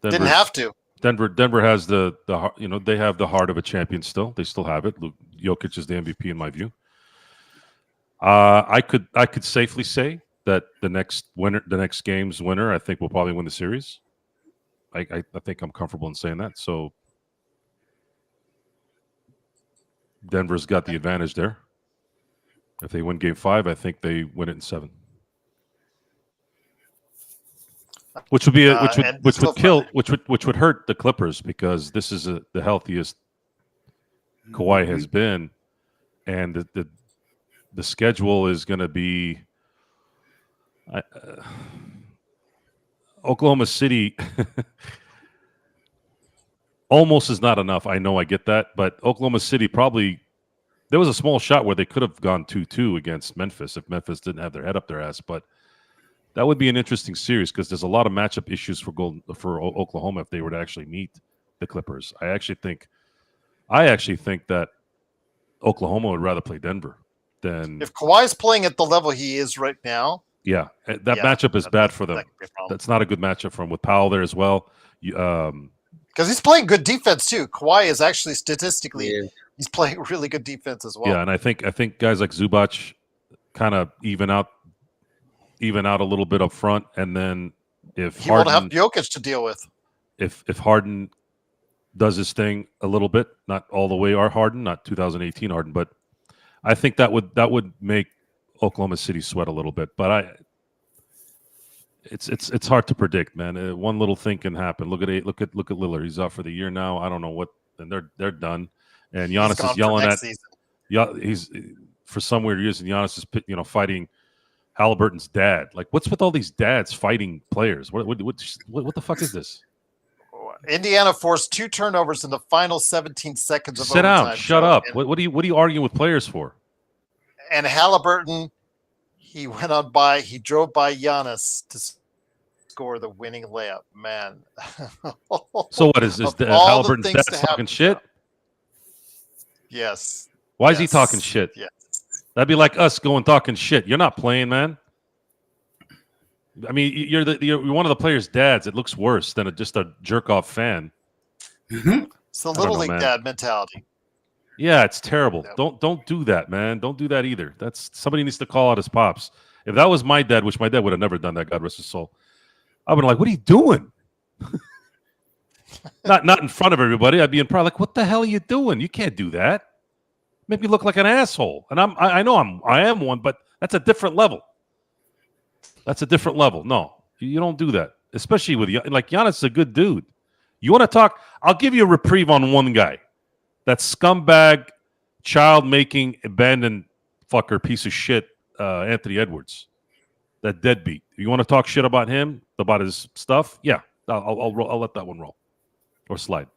Denver, didn't have to. Denver has the they have the heart of a champion still. They still have it. Jokic is the MVP in my view. I could safely say that the next game's winner, I think, will probably win the series. I think I'm comfortable in saying that. So Denver's got the advantage there. If they win Game 5, I think they win it in 7. Which would be which would hurt the Clippers, because this is the healthiest Kawhi has been, and the schedule is going to be Oklahoma City. Almost is not enough. I know, I get that, but Oklahoma City probably, there was a small shot where they could have gone 2-2 against Memphis if Memphis didn't have their head up their ass, but. That would be an interesting series because there's a lot of matchup issues for Oklahoma if they were to actually meet the Clippers. I actually think that Oklahoma would rather play Denver than if Kawhi's playing at the level he is right now. Yeah, that matchup is bad for them. That's not a good matchup for him with Powell there as well. Because he's playing good defense too. Kawhi is actually statistically He's playing really good defense as well. Yeah, and I think guys like Zubac kind of even out a little bit up front, and then if he won't have Harden Jokic to deal with. if Harden does his thing a little bit, not all the way our Harden, not 2018 Harden, but I think that would make Oklahoma City sweat a little bit. But it's hard to predict, man. One little thing can happen. Look at Lillard. He's out for the year now. I don't know what, and they're done. And Giannis is yelling at. He's for some weird reason. Giannis is fighting Halliburton's dad. Like, what's with all these dads fighting players? What the fuck is this? Indiana forced 2 turnovers in the final 17 seconds of overtime. Sit down. Shut up. What are you arguing with players for? And Halliburton, he went on by. He drove by Giannis to score the winning layup. Man. So what is Halliburton's dad talking shit? Yes. Why is he talking shit? Yes. That'd be like us talking shit. You're not playing, man. I mean, you're one of the players' dads. It looks worse than just a jerk off fan. It's the little league dad mentality. Yeah, it's terrible. Yep. Don't do that, man. Don't do that either. Somebody needs to call out his pops. If that was my dad, which my dad would have never done that, God rest his soul, I would have been like, "What are you doing?" not in front of everybody. I'd be in private, like, "What the hell are you doing? You can't do that. Make me look like an asshole." And I know I am one, but that's a different level. That's a different level. No, you don't do that, especially with Giannis is a good dude. You want to talk? I'll give you a reprieve on one guy. That scumbag, child-making, abandoned fucker, piece of shit, Anthony Edwards. That deadbeat. You want to talk shit about him, about his stuff? Yeah, I'll let that one roll or slide.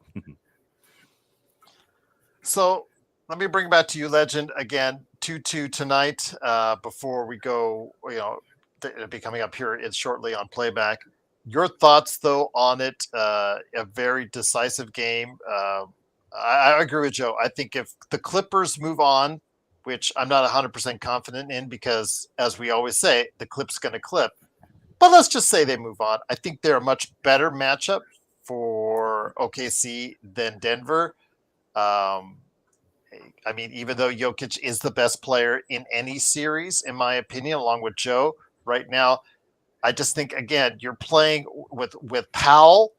So let me bring it back to you, Legend. Again, 2-2 tonight. Before we go, it'll be coming up here shortly on playback. Your thoughts, though, on it? A very decisive game. I agree with Joe. I think if the Clippers move on, which I'm not 100% confident in because, as we always say, the clip's going to clip. But let's just say they move on. I think they're a much better matchup for OKC than Denver. I mean, even though Jokic is the best player in any series, in my opinion, along with Joe right now, I just think, again, you're playing with Powell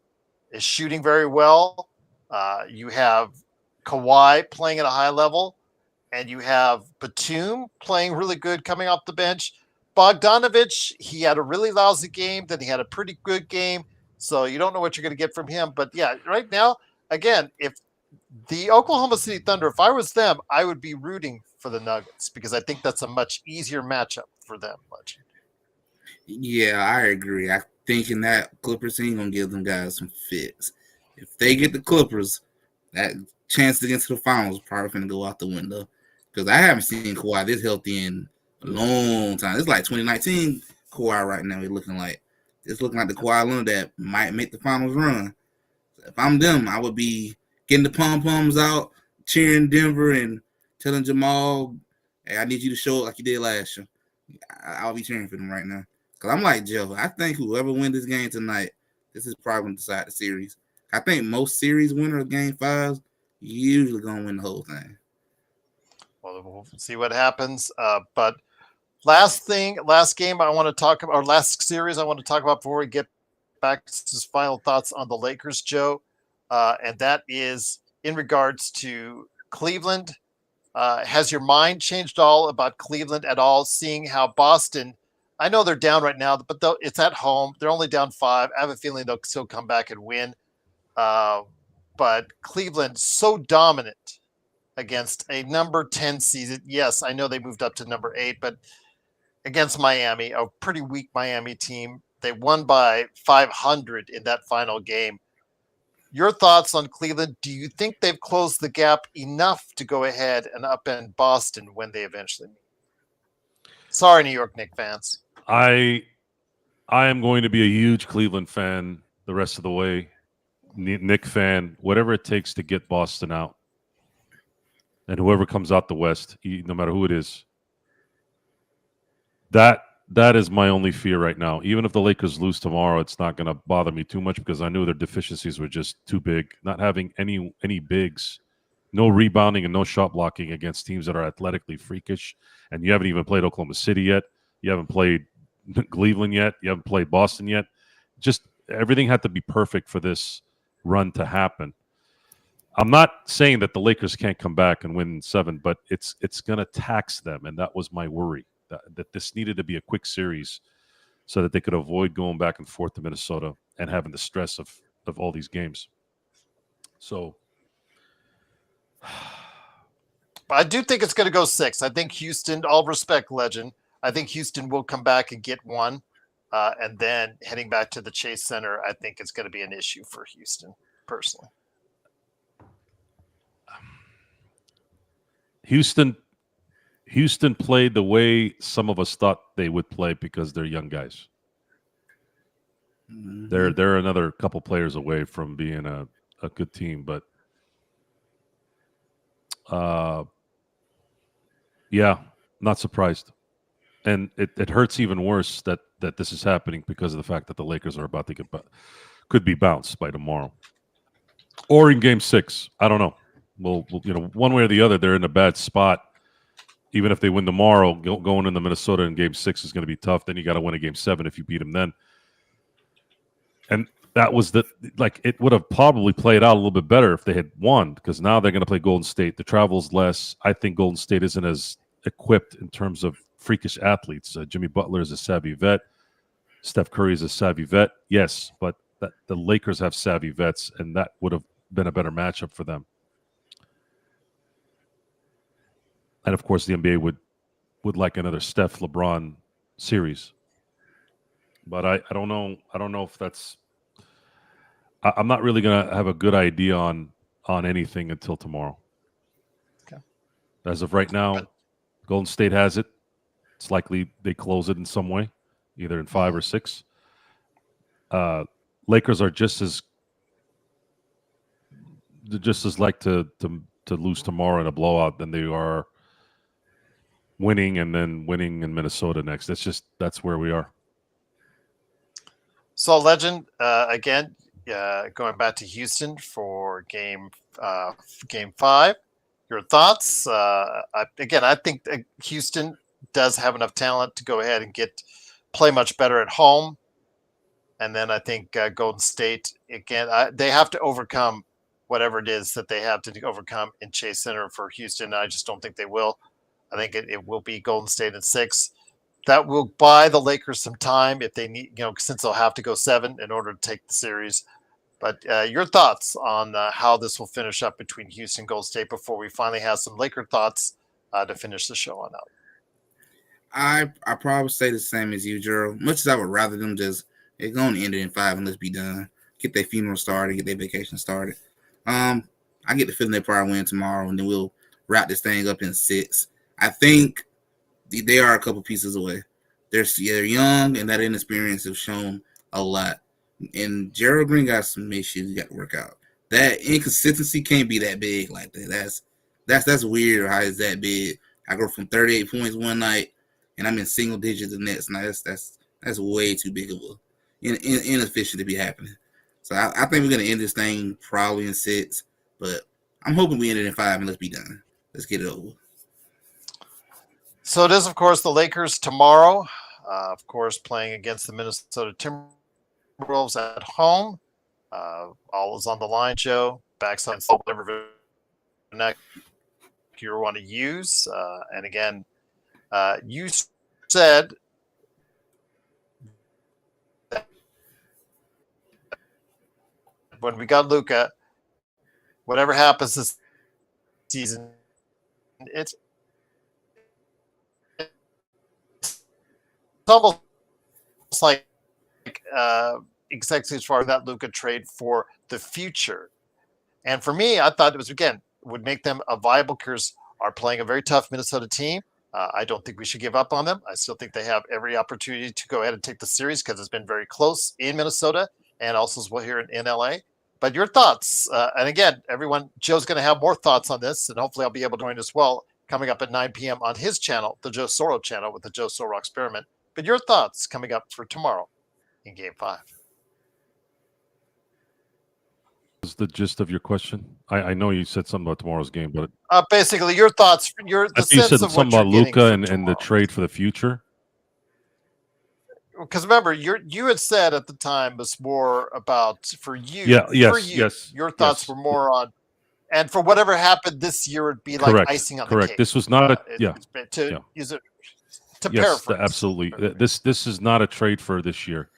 is shooting very well. You have Kawhi playing at a high level, and you have Batum playing really good coming off the bench. Bogdanovich, he had a really lousy game, then he had a pretty good game, so you don't know what you're going to get from him. But yeah, right now, again, if the Oklahoma City Thunder, if I was them, I would be rooting for the Nuggets because I think that's a much easier matchup for them. Yeah, I agree. I think in that Clippers team gonna give them guys some fits. If they get the Clippers, that chance to get to the finals is probably gonna go out the window. Because I haven't seen Kawhi this healthy in a long time. It's like 2019 Kawhi right now. It's looking like the Kawhi Leonard that might make the finals run. If I'm them, I would be getting the pom-poms out, cheering Denver and telling Jamal, "Hey, I need you to show it like you did last year." I'll be cheering for them right now. Because I'm like Joe. I think whoever wins this game tonight, this is probably going to decide the series. I think most series winner of game 5 usually going to win the whole thing. Well, we'll see what happens. But last game I want to talk about, or last series I want to talk about before we get back to his final thoughts on the Lakers, Joe. And that is in regards to Cleveland. Has your mind changed all about Cleveland at all, seeing how Boston, I know they're down right now, but it's at home. They're only down 5. I have a feeling they'll still come back and win. But Cleveland so dominant against a number 10 seed. Yes, I know they moved up to number 8, but against Miami, a pretty weak Miami team. They won by 500 in that final game. Your thoughts on Cleveland? Do you think they've closed the gap enough to go ahead and upend Boston when they eventually meet? Sorry, New York Knicks fans. I am going to be a huge Cleveland fan the rest of the way. Knick fan, whatever it takes to get Boston out. And whoever comes out the West, no matter who it is. That is my only fear right now. Even if the Lakers lose tomorrow, it's not going to bother me too much because I knew their deficiencies were just too big. Not having any bigs No rebounding and no shot blocking against teams that are athletically freakish. And you haven't even played Oklahoma City yet. You haven't played Cleveland yet. You haven't played Boston yet. Just everything had to be perfect for this run to happen. I'm not saying that the Lakers can't come back and win 7, but it's going to tax them, and that was my worry, that this needed to be a quick series so that they could avoid going back and forth to Minnesota and having the stress of all these games. So I do think it's going to go 6. I think Houston, all respect, legend, I think Houston will come back and get 1. And then heading back to the Chase Center, I think it's going to be an issue for Houston, personally. Houston played the way some of us thought they would play because they're young guys. Mm-hmm. They're another couple players away from being a good team, but yeah, not surprised. And it hurts even worse that this is happening because of the fact that the Lakers are about to could be bounced by tomorrow or in Game 6. I don't know. Well, one way or the other, they're in a bad spot. Even if they win tomorrow, going into Minnesota in Game 6 is going to be tough. Then you got to win a Game 7 if you beat them then. And that was it would have probably played out a little bit better if they had won, because now they're going to play Golden State. The travel's less. I think Golden State isn't as equipped in terms of freakish athletes. Jimmy Butler is a savvy vet. Steph Curry is a savvy vet. Yes, but the Lakers have savvy vets, and that would have been a better matchup for them. And of course, the NBA would like another Steph LeBron series. But I don't know. I don't know if that's. I'm not really going to have a good idea on anything until tomorrow. Okay. As of right now, Golden State has it. It's likely they close it in some way, either in 5 or 6. Lakers are just as like to lose tomorrow in a blowout than they are winning and then winning in Minnesota next. That's where we are. So, legend, again, going back to Houston for game 5. Your thoughts? I think Houston does have enough talent to go ahead and play much better at home. And then I think Golden State, again, they have to overcome whatever it is that they have to overcome in Chase Center for Houston. I just don't think they will. I think it will be Golden State at 6. That will buy the Lakers some time if they need, since they'll have to go 7 in order to take the series. But your thoughts on how this will finish up between Houston and Golden State before we finally have some Laker thoughts to finish the show on out. I probably say the same as you, Gerald. Much as I would rather them just they're going to end it in 5 and let's be done. Get their funeral started, get their vacation started. I get the feeling they probably win tomorrow, and then we'll wrap this thing up in 6. I think they are a couple pieces away. They're young, and that inexperience have shown a lot. And Gerald Green got some issues he got to work out. That inconsistency can't be that big like that. That's weird. How is that big? I go from 38 points one night, and I'm in single digits the next night. That's way too big of a inefficient to be happening. So I think we're gonna end this thing probably in 6, but I'm hoping we end it in 5 and let's be done. Let's get it over. So it is, of course, the Lakers tomorrow. Of course, playing against the Minnesota Timberwolves at home. All is on the line, Joe. Backside, whatever you want to use. And again, you said that when we got Luka, whatever happens this season, it's almost like exactly as far as that Luka trade for the future. And for me, I thought it was, again, would make them a viable, because are playing a very tough Minnesota team. I don't think we should give up on them. I still think they have every opportunity to go ahead and take the series, because it's been very close in Minnesota and also as well here in LA. But your thoughts, and again, everyone, Joe's going to have more thoughts on this, and hopefully I'll be able to join as well, coming up at 9 p.m. on his channel, the Joe Soro channel, with the Joe Soro Experiment. But your thoughts coming up for tomorrow in Game 5. the gist of your question? I know you said something about tomorrow's game, but Basically, your thoughts, I the think you said sense of something what you're about getting Luka from and the tomorrow. trade for the future. Because remember, you had said at the time was more about for you. Yeah, yes, for you, yes, your thoughts yes. were more on, and for whatever happened this year, it'd be like Correct, icing on the correct. cake. This was not a To yeah. use it to Yes, paraphrase. absolutely. This is not a trade for this year,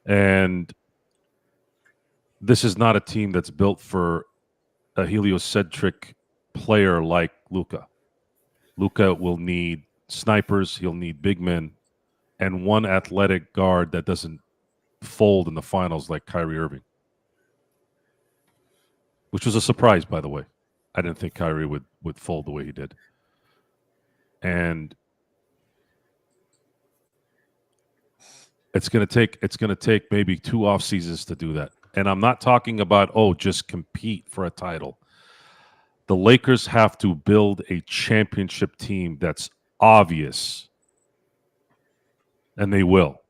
and this is not a team that's built for a heliocentric player like Luka. Luka will need snipers. He'll need big men, and one athletic guard that doesn't fold in the finals like Kyrie Irving, which was a surprise, by the way. I didn't think Kyrie would fold the way he did, and it's going to take maybe 2 off seasons to do that. And I'm not talking about just compete for a title. The Lakers have to build a championship team that's obvious, and they will,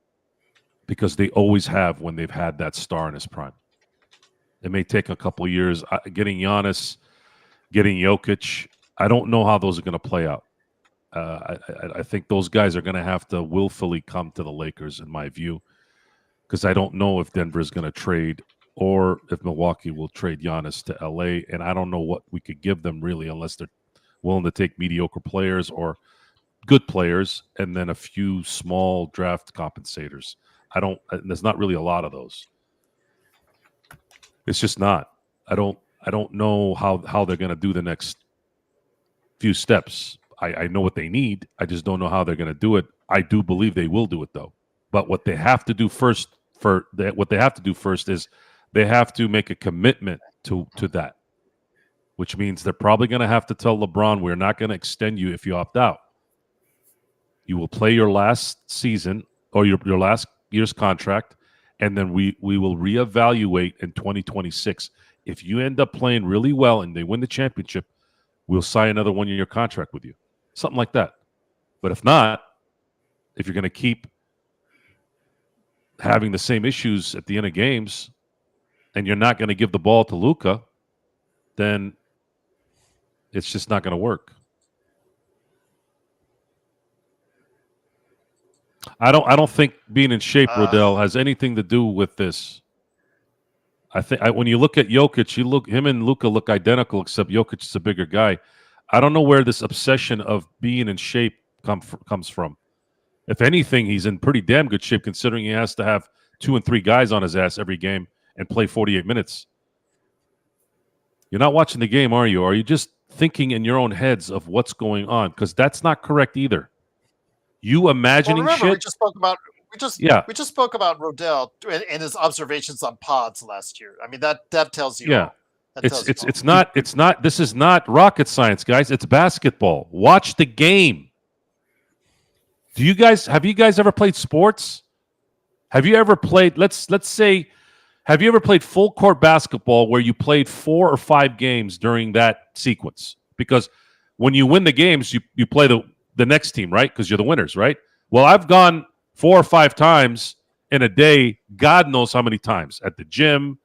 because they always have when they've had that star in his prime. It may take a couple of years. Getting Giannis, getting Jokic, I don't know how those are going to play out. I think those guys are going to have to willfully come to the Lakers, in my view, because I don't know if Denver is going to trade or if Milwaukee will trade Giannis to LA. And I don't know what we could give them, really, unless they're willing to take mediocre players or good players and then a few small draft compensators. There's not really a lot of those. It's just not. I don't know how they're going to do the next few steps. I know what they need. I just don't know how they're going to do it. I do believe they will do it, though. But what they have to do first is they have to make a commitment to that, which means they're probably going to have to tell LeBron, we're not going to extend you if you opt out. You will play your last season or your last year's contract, and then we will reevaluate in 2026. If you end up playing really well and they win the championship, we'll sign another 1-year contract with you. Something like that. But if not, if you're going to keep having the same issues at the end of games and you're not going to give the ball to Luka, then it's just not going to work. I don't think being in shape, Rodell, has anything to do with this. I think when you look at Jokic, him and Luka look identical, except Jokic is a bigger guy. I don't know where this obsession of being in shape comes from. If anything, he's in pretty damn good shape, considering he has to have 2 and 3 guys on his ass every game and play 48 minutes. You're not watching the game, are you? Are you just thinking in your own heads of what's going on? Because that's not correct either. You imagining remember, shit. we just spoke about Rodell and his observations on pods last year. I mean, that tells you. Yeah. That It's not. This is not rocket science, guys. It's basketball. Watch the game. Have you guys ever played sports? Have you ever played, let's say, have you ever played full court basketball where you played 4 or 5 games during that sequence? Because when you win the games, you play the next team, right? Because you're the winners, right? Well, I've gone 4 or 5 times in a day, God knows how many times, at the gym,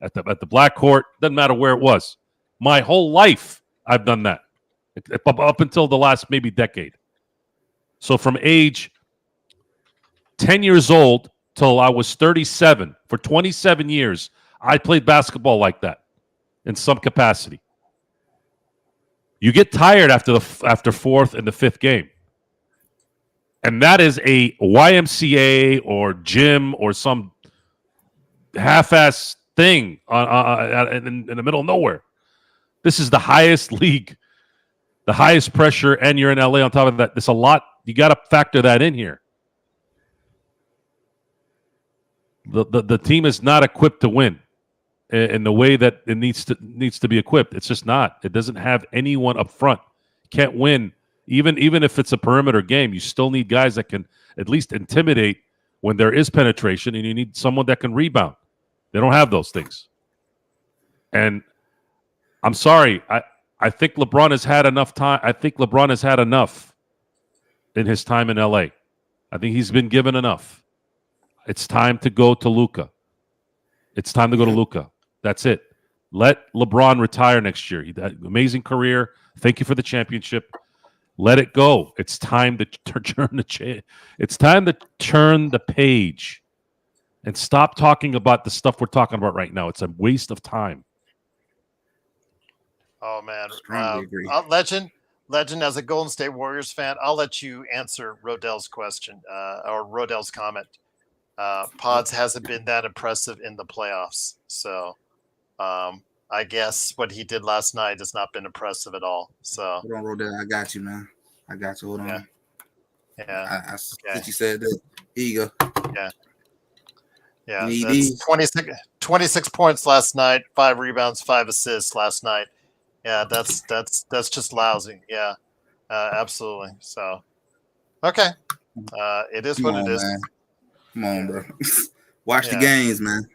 at the black court, doesn't matter where it was. My whole life, I've done that up until the last maybe decade. So from age 10 years old till I was 37, for 27 years, I played basketball like that in some capacity. You get tired after 4th and the 5th game. And that is a YMCA or gym or some half-ass thing in the middle of nowhere. This is the highest league, the highest pressure, and you're in LA on top of that. There's a lot. You got to factor that in here. The team is not equipped to win in the way that it needs to be equipped. It's just not. It doesn't have anyone up front. Can't win. Even if it's a perimeter game, you still need guys that can at least intimidate when there is penetration, and you need someone that can rebound. They don't have those things. And I'm sorry. I think LeBron has had enough time. I think LeBron has had enough in his time in LA. I think he's been given enough. It's time to go to Luka. It's time to go to Luka. That's it. Let LeBron retire next year. He had an amazing career. Thank you for the championship. Let it go. It's time to It's time to turn the page and stop talking about the stuff we're talking about right now. It's a waste of time. Oh man, Strongly agree. Legend, as a Golden State Warriors fan, I'll let you answer Rodell's question or Rodell's comment. Pods hasn't been that impressive in the playoffs, so I guess what he did last night has not been impressive at all. So Hold on, Rodell. I got you, man. I got you. Hold on. Yeah. Since you said that, here you go. Yeah. That's 26 points last night, 5 rebounds, 5 assists last night. Yeah, that's just lousy. Yeah, absolutely. So, okay, it is what it is. Man. Come on, bro. Watch the games, man.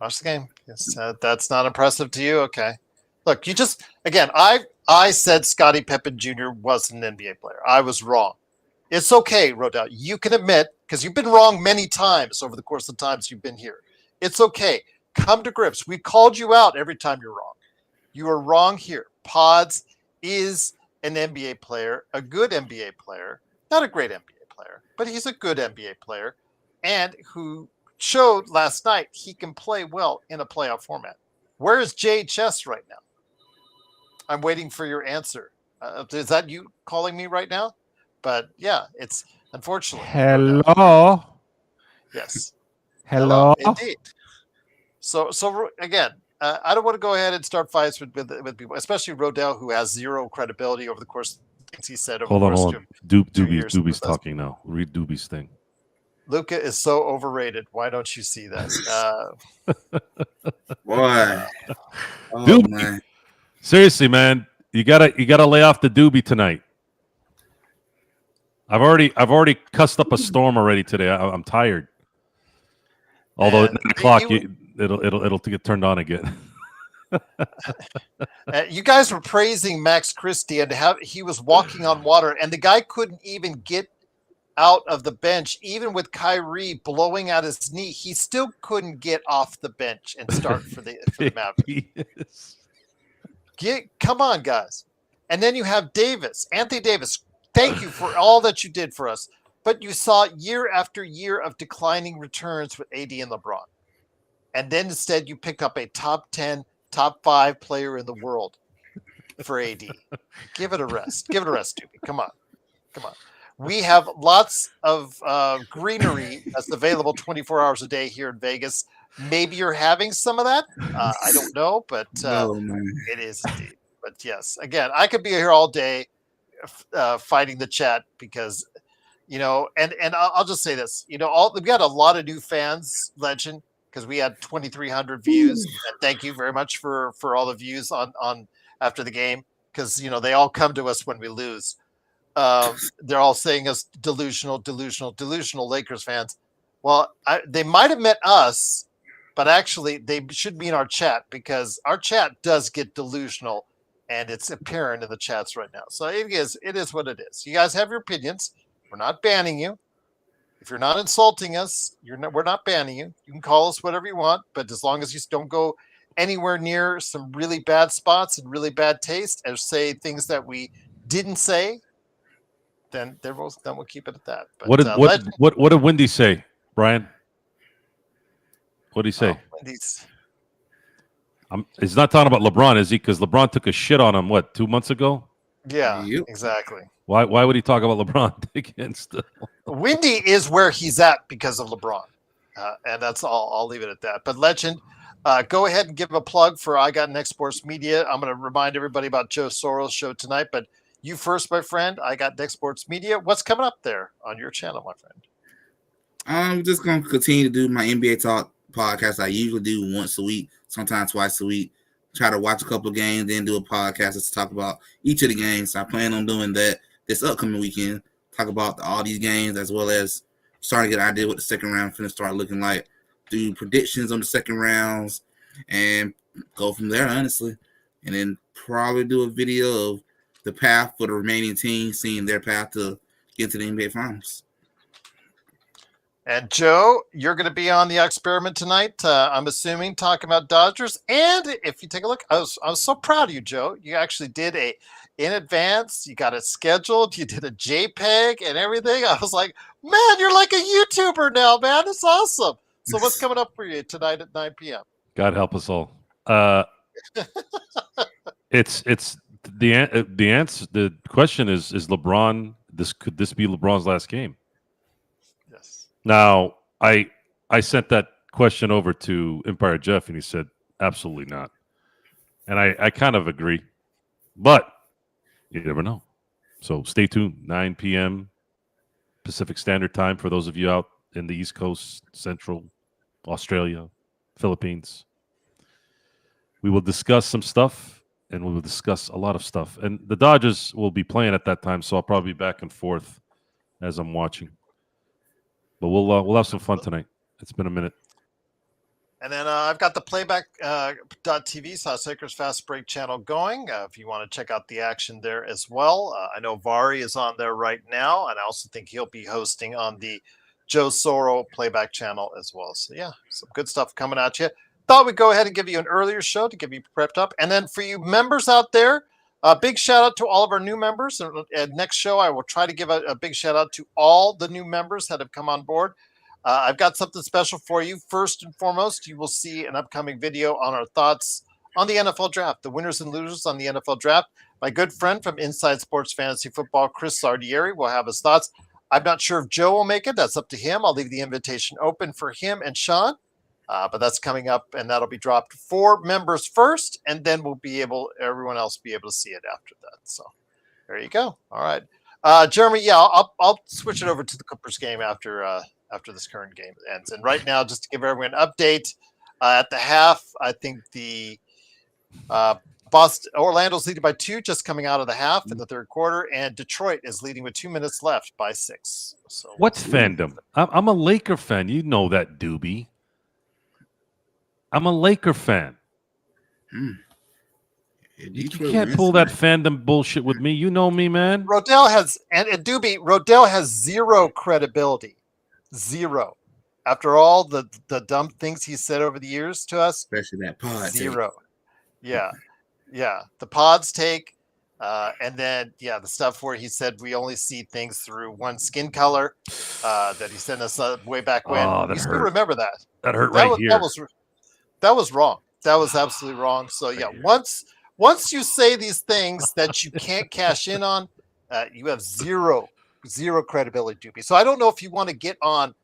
Watch the game. Yes, that's not impressive to you. Okay. Look, you just again, I said Scottie Pippen Jr. was an NBA player. I was wrong. It's okay, Rodell. You can admit because you've been wrong many times over the course of the times you've been here. It's okay. Come to grips. We called you out every time you're wrong. You are wrong here. Pods is an NBA player, a good NBA player, not a great NBA player, but he's a good NBA player, and who showed last night he can play well in a playoff format. Where is JHS right now? I'm waiting for your answer. Is that you calling me right now? But yeah, it's unfortunately. Hello. Yes. Hello. Indeed. So again, I don't want to go ahead and start fights with people, especially Rodell, who has zero credibility over the course of things he said over the course of 2 years. Doobie's talking now. Read Doobie's thing. Luka is so overrated. Why don't you see that? Boy. Doobie. Man. Seriously, man. You gotta lay off the Doobie tonight. I've already cussed up a storm already today. I'm tired. Although at 9:00 it'll get turned on again. You guys were praising Max Christie and how he was walking on water, and the guy couldn't even get out of the bench, even with Kyrie blowing out his knee. He still couldn't get off the bench and start for the Mavericks. Come on, guys. And then you have Anthony Davis. Thank you for all that you did for us. But you saw year after year of declining returns with AD and LeBron. And then instead you pick up a top 10, top 5 player in the world for AD. Give it a rest. Give it a rest, Doobie. Come on. We have lots of greenery that's available 24 hours a day here in Vegas. Maybe you're having some of that. I don't know, but it is indeed. But yes, again, I could be here all day fighting the chat because, and I'll just say this, we got a lot of new fans, Legend, because we had 2,300 views. And thank you very much for all the views on after the game, because, they all come to us when we lose. They're all saying us delusional Lakers fans. Well, they might have met us, but actually they should be in our chat, because our chat does get delusional, and it's apparent in the chats right now. So it is what it is. You guys have your opinions. We're not banning you. If you're not insulting us, we're not banning you. You can call us whatever you want, but as long as you don't go anywhere near some really bad spots and really bad taste, or say things that we didn't say, then we'll keep it at that. But, what did Wendy say, Brian? What did he say? Wendy's. He's not talking about LeBron, is he? Because LeBron took a shit on him, 2 months ago? Yeah, exactly. Why would he talk about LeBron against Wendy is where he's at because of LeBron. And that's all. I'll leave it at that. But Legend, go ahead and give a plug for I Got Next Sports Media. I'm going to remind everybody about Joe Soros' show tonight. But you first, my friend. I Got Next Sports Media. What's coming up there on your channel, my friend? I'm just going to continue to do my NBA Talk podcast. I usually do once a week, sometimes twice a week. Try to watch a couple of games, then do a podcast to talk about each of the games. So I plan on doing that this upcoming weekend. Talk about all these games, as well as starting to get an idea what the second round finna start looking like. Do predictions on the second rounds and go from there, honestly. And then probably do a video of the path for the remaining teams, seeing their path to get to the NBA Finals. And Joe, you're going to be on the experiment tonight. I'm assuming talking about Dodgers. And if you take a look, I was so proud of you, Joe. You actually did in advance. You got it scheduled. You did a JPEG and everything. I was like, man, you're like a YouTuber now, man. It's awesome. So what's coming up for you tonight at 9 p.m.? God help us all. It's the answer. The question is LeBron. Could this be LeBron's last game? Yes. Now, I sent that question over to Empire Jeff, and he said absolutely not. And I kind of agree, but you never know. So stay tuned. 9 p.m. Pacific Standard Time for those of you out in the East Coast, Central, Australia, Philippines. We will discuss some stuff, and we will discuss a lot of stuff. And the Dodgers will be playing at that time, so I'll probably be back and forth as I'm watching. But we'll have some fun tonight. It's been a minute. And then I've got the playback.tv / Lakers Fast Break channel going. If you want to check out the action there as well. I know Vari is on there right now, and I also think he'll be hosting on the Joe Soro playback channel as well. So yeah, some good stuff coming at you. Thought we'd go ahead and give you an earlier show to get you prepped up. And then for you members out there, a big shout out to all of our new members. And next show, I will try to give a big shout out to all the new members that have come on board. I've got something special for you. First and foremost, you will see an upcoming video on our thoughts on the NFL draft, the winners and losers on the NFL draft. My good friend from Inside Sports Fantasy Football, Chris Sardieri, will have his thoughts. I'm not sure if Joe will make it. That's up to him. I'll leave the invitation open for him and Sean. But that's coming up, and that'll be dropped for members first, and then everyone else will be able to see it after that. So there you go. All right, Jeremy. Yeah, I'll switch it over to the Clippers game after this current game ends. And right now, just to give everyone an update, at the half, I think the Orlando's leading by 2, just coming out of the half in the third quarter, and Detroit is leading with 2 minutes left by 6. So what's fandom? I'm a Laker fan. You know that, doobie. I'm a Laker fan. You can't pull that fandom bullshit with me. You know me, man. Rodell has zero credibility. Zero. After all the dumb things he said over the years to us. Especially that pod. Zero. Yeah. Yeah. The pods take. And then, the stuff where he said we only see things through one skin color that he sent us way back when. That you still hurt. remember that. That hurt right here. That was wrong. That was absolutely wrong. So, yeah, once you say these things that you can't cash in on, you have zero credibility, Doobie. So I don't know if you want to get on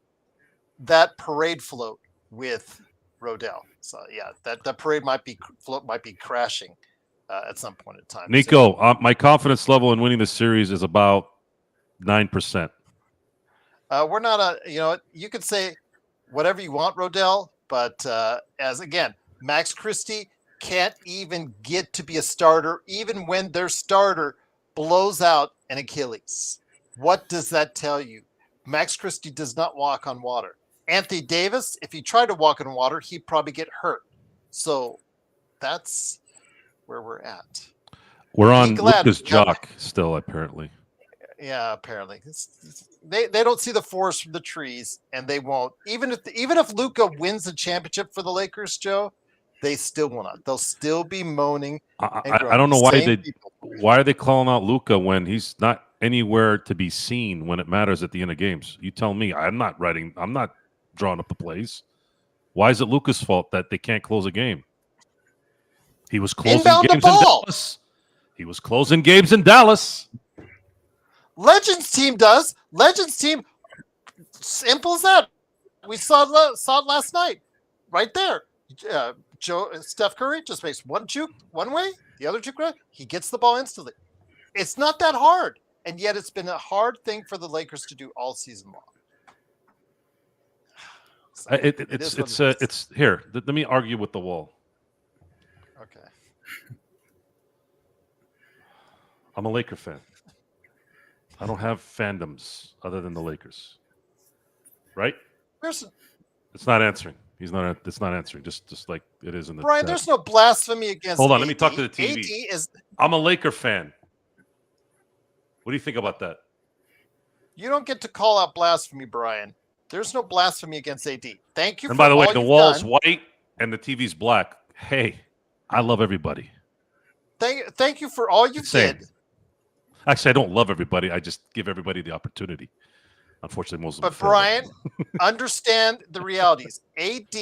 that parade float with Rodell. So, yeah, that parade might be crashing at some point in time. Nico, my confidence level in winning the series is about 9%. We're not you could say whatever you want, Rodell, but Max Christie can't even get to be a starter, even when their starter blows out an Achilles. What does that tell you? Max Christie does not walk on water. Anthony Davis, if he tried to walk on water, he'd probably get hurt. So that's where we're at. We're on Luka's jock still, apparently. Yeah, apparently. They don't see the forest from the trees, and they won't. Even if Luka wins the championship for the Lakers, Joe, they still will not. They'll still be moaning. I don't know why are they calling out Luka when he's not anywhere to be seen when it matters at the end of games? You tell me. I'm not drawing up the plays. Why is it Luka's fault that they can't close a game? He was closing games in Dallas. He was closing games in Dallas. Legends team does. Legends team, simple as that. We saw it last night, right there. Steph Curry just makes one juke one way, the other juke right. He gets the ball instantly. It's not that hard, and yet it's been a hard thing for the Lakers to do all season long. So it's here. Let me argue with the wall. Okay. I'm a Laker fan. I don't have fandoms other than the Lakers. Right? It's not answering. It's not answering. Just like it is in the Brian, there's no blasphemy against Hold on, AD. let me talk to the TV. I'm a Laker fan. What do you think about that? You don't get to call out blasphemy, Brian. There's no blasphemy against AD. Thank you. And for by the way, all the you've wall's done. white and the TV's black. Hey, I love everybody. Thank you for all you Same. did. Actually, I don't love everybody. I just give everybody the opportunity. Unfortunately, most of them But fail. Brian, understand the realities. AD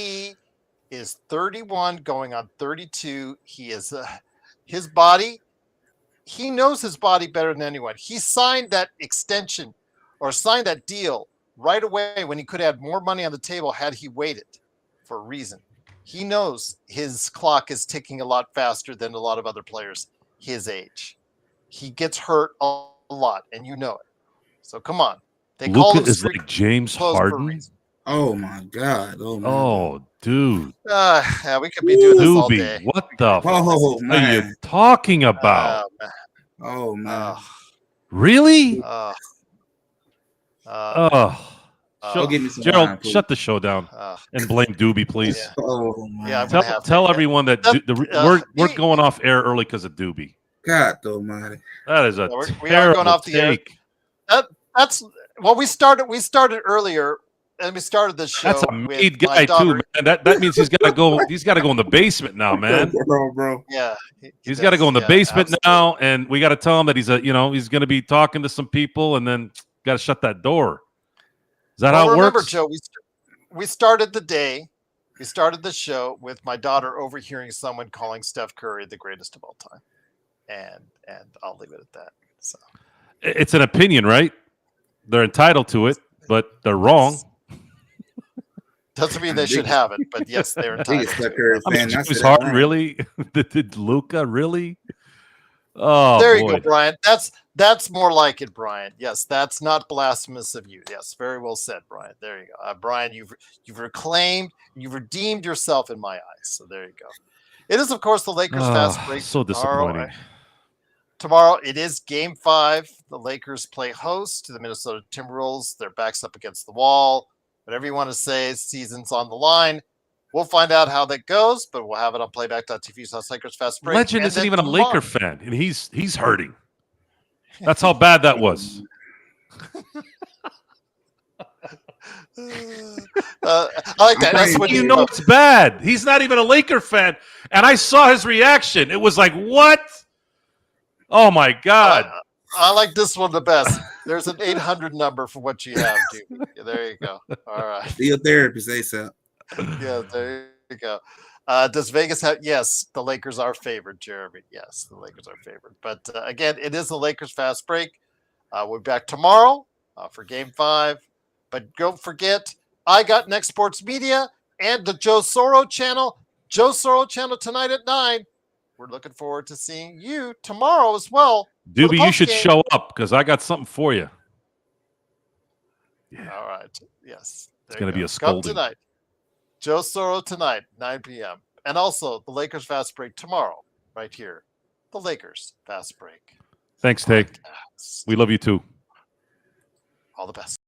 is 31 going on 32. He is his body. He knows his body better than anyone. He signed that extension or signed that deal right away when he could have more money on the table had he waited for a reason. He knows his clock is ticking a lot faster than a lot of other players his age. He gets hurt a lot, and you know it. So come on. They call Luka him is street like James clothes for a Harden. reason. Oh my God! Oh my God. Oh, dude. Yeah, we could be doing this all day. Doobie, what the f Oh are you man! talking about? Man. Oh man! Really? Man. Oh. Go give me some Gerald, wine, please. shut the show down and blame Doobie, please. Yeah. Oh man! Yeah, I'm gonna have Tell to. everyone that we're going off air early because of Doobie. God almighty! That is a We are going terrible off the air. take. That's well, we started earlier, and we started the show. That's a with made my guy too, daughter. man. That means he's got to go. He's got to go in the basement now, man. bro. Yeah, He's got to go in the basement absolutely. now, and we got to tell him that he's he's going to be talking to some people, and then got to shut that door. Is that how it remember, works? Joe, we started the day. We started the show with my daughter overhearing someone calling Steph Curry the greatest of all time, and I'll leave it at that. So It's an opinion, right? They're entitled to it, but they're wrong. Doesn't mean they should have it, but yes, they're entitled. Steph Curry I mean, fan. James Harden, really? Did Luka really? Oh, there boy. you go, Brian. That's more like it, Brian. Yes, that's not blasphemous of you. Yes, very well said, Brian. There you go, Brian. You've reclaimed, you've redeemed yourself in my eyes. So there you go. It is, of course, the Lakers fast break. So disappointing. Tomorrow it is Game 5. The Lakers play host to the Minnesota Timberwolves. Their backs up against the wall. Whatever you want to say, season's on the line. We'll find out how that goes, but we'll have it on playback.tv. Lakers fast break. Legend isn't even a Laker fan, and he's hurting. That's how bad that was. I like that. That's when you know it's bad. He's not even a Laker fan, and I saw his reaction. It was like, what? Oh my God! I like this one the best. There's an 800 number for what you have, dude. Yeah, there you go. All right. Field therapy, say so. Yeah, there you go. Does Vegas have? Yes, the Lakers are favored, Jeremy. Yes, the Lakers are favored. But again, it is the Lakers fast break. We'll be back tomorrow for Game 5. But don't forget, I Got Next Sports Media and the Joe Soro channel. Joe Soro channel tonight at 9. We're looking forward to seeing you tomorrow as well. Doobie, you should show up because I got something for you. Yeah. All right. Yes. It's going to be a scolding. Come tonight. Joe Soro tonight, 9 p.m. And also the Lakers Fast Break tomorrow, right here. The Lakers Fast Break. Thanks, Tay. We love you too. All the best.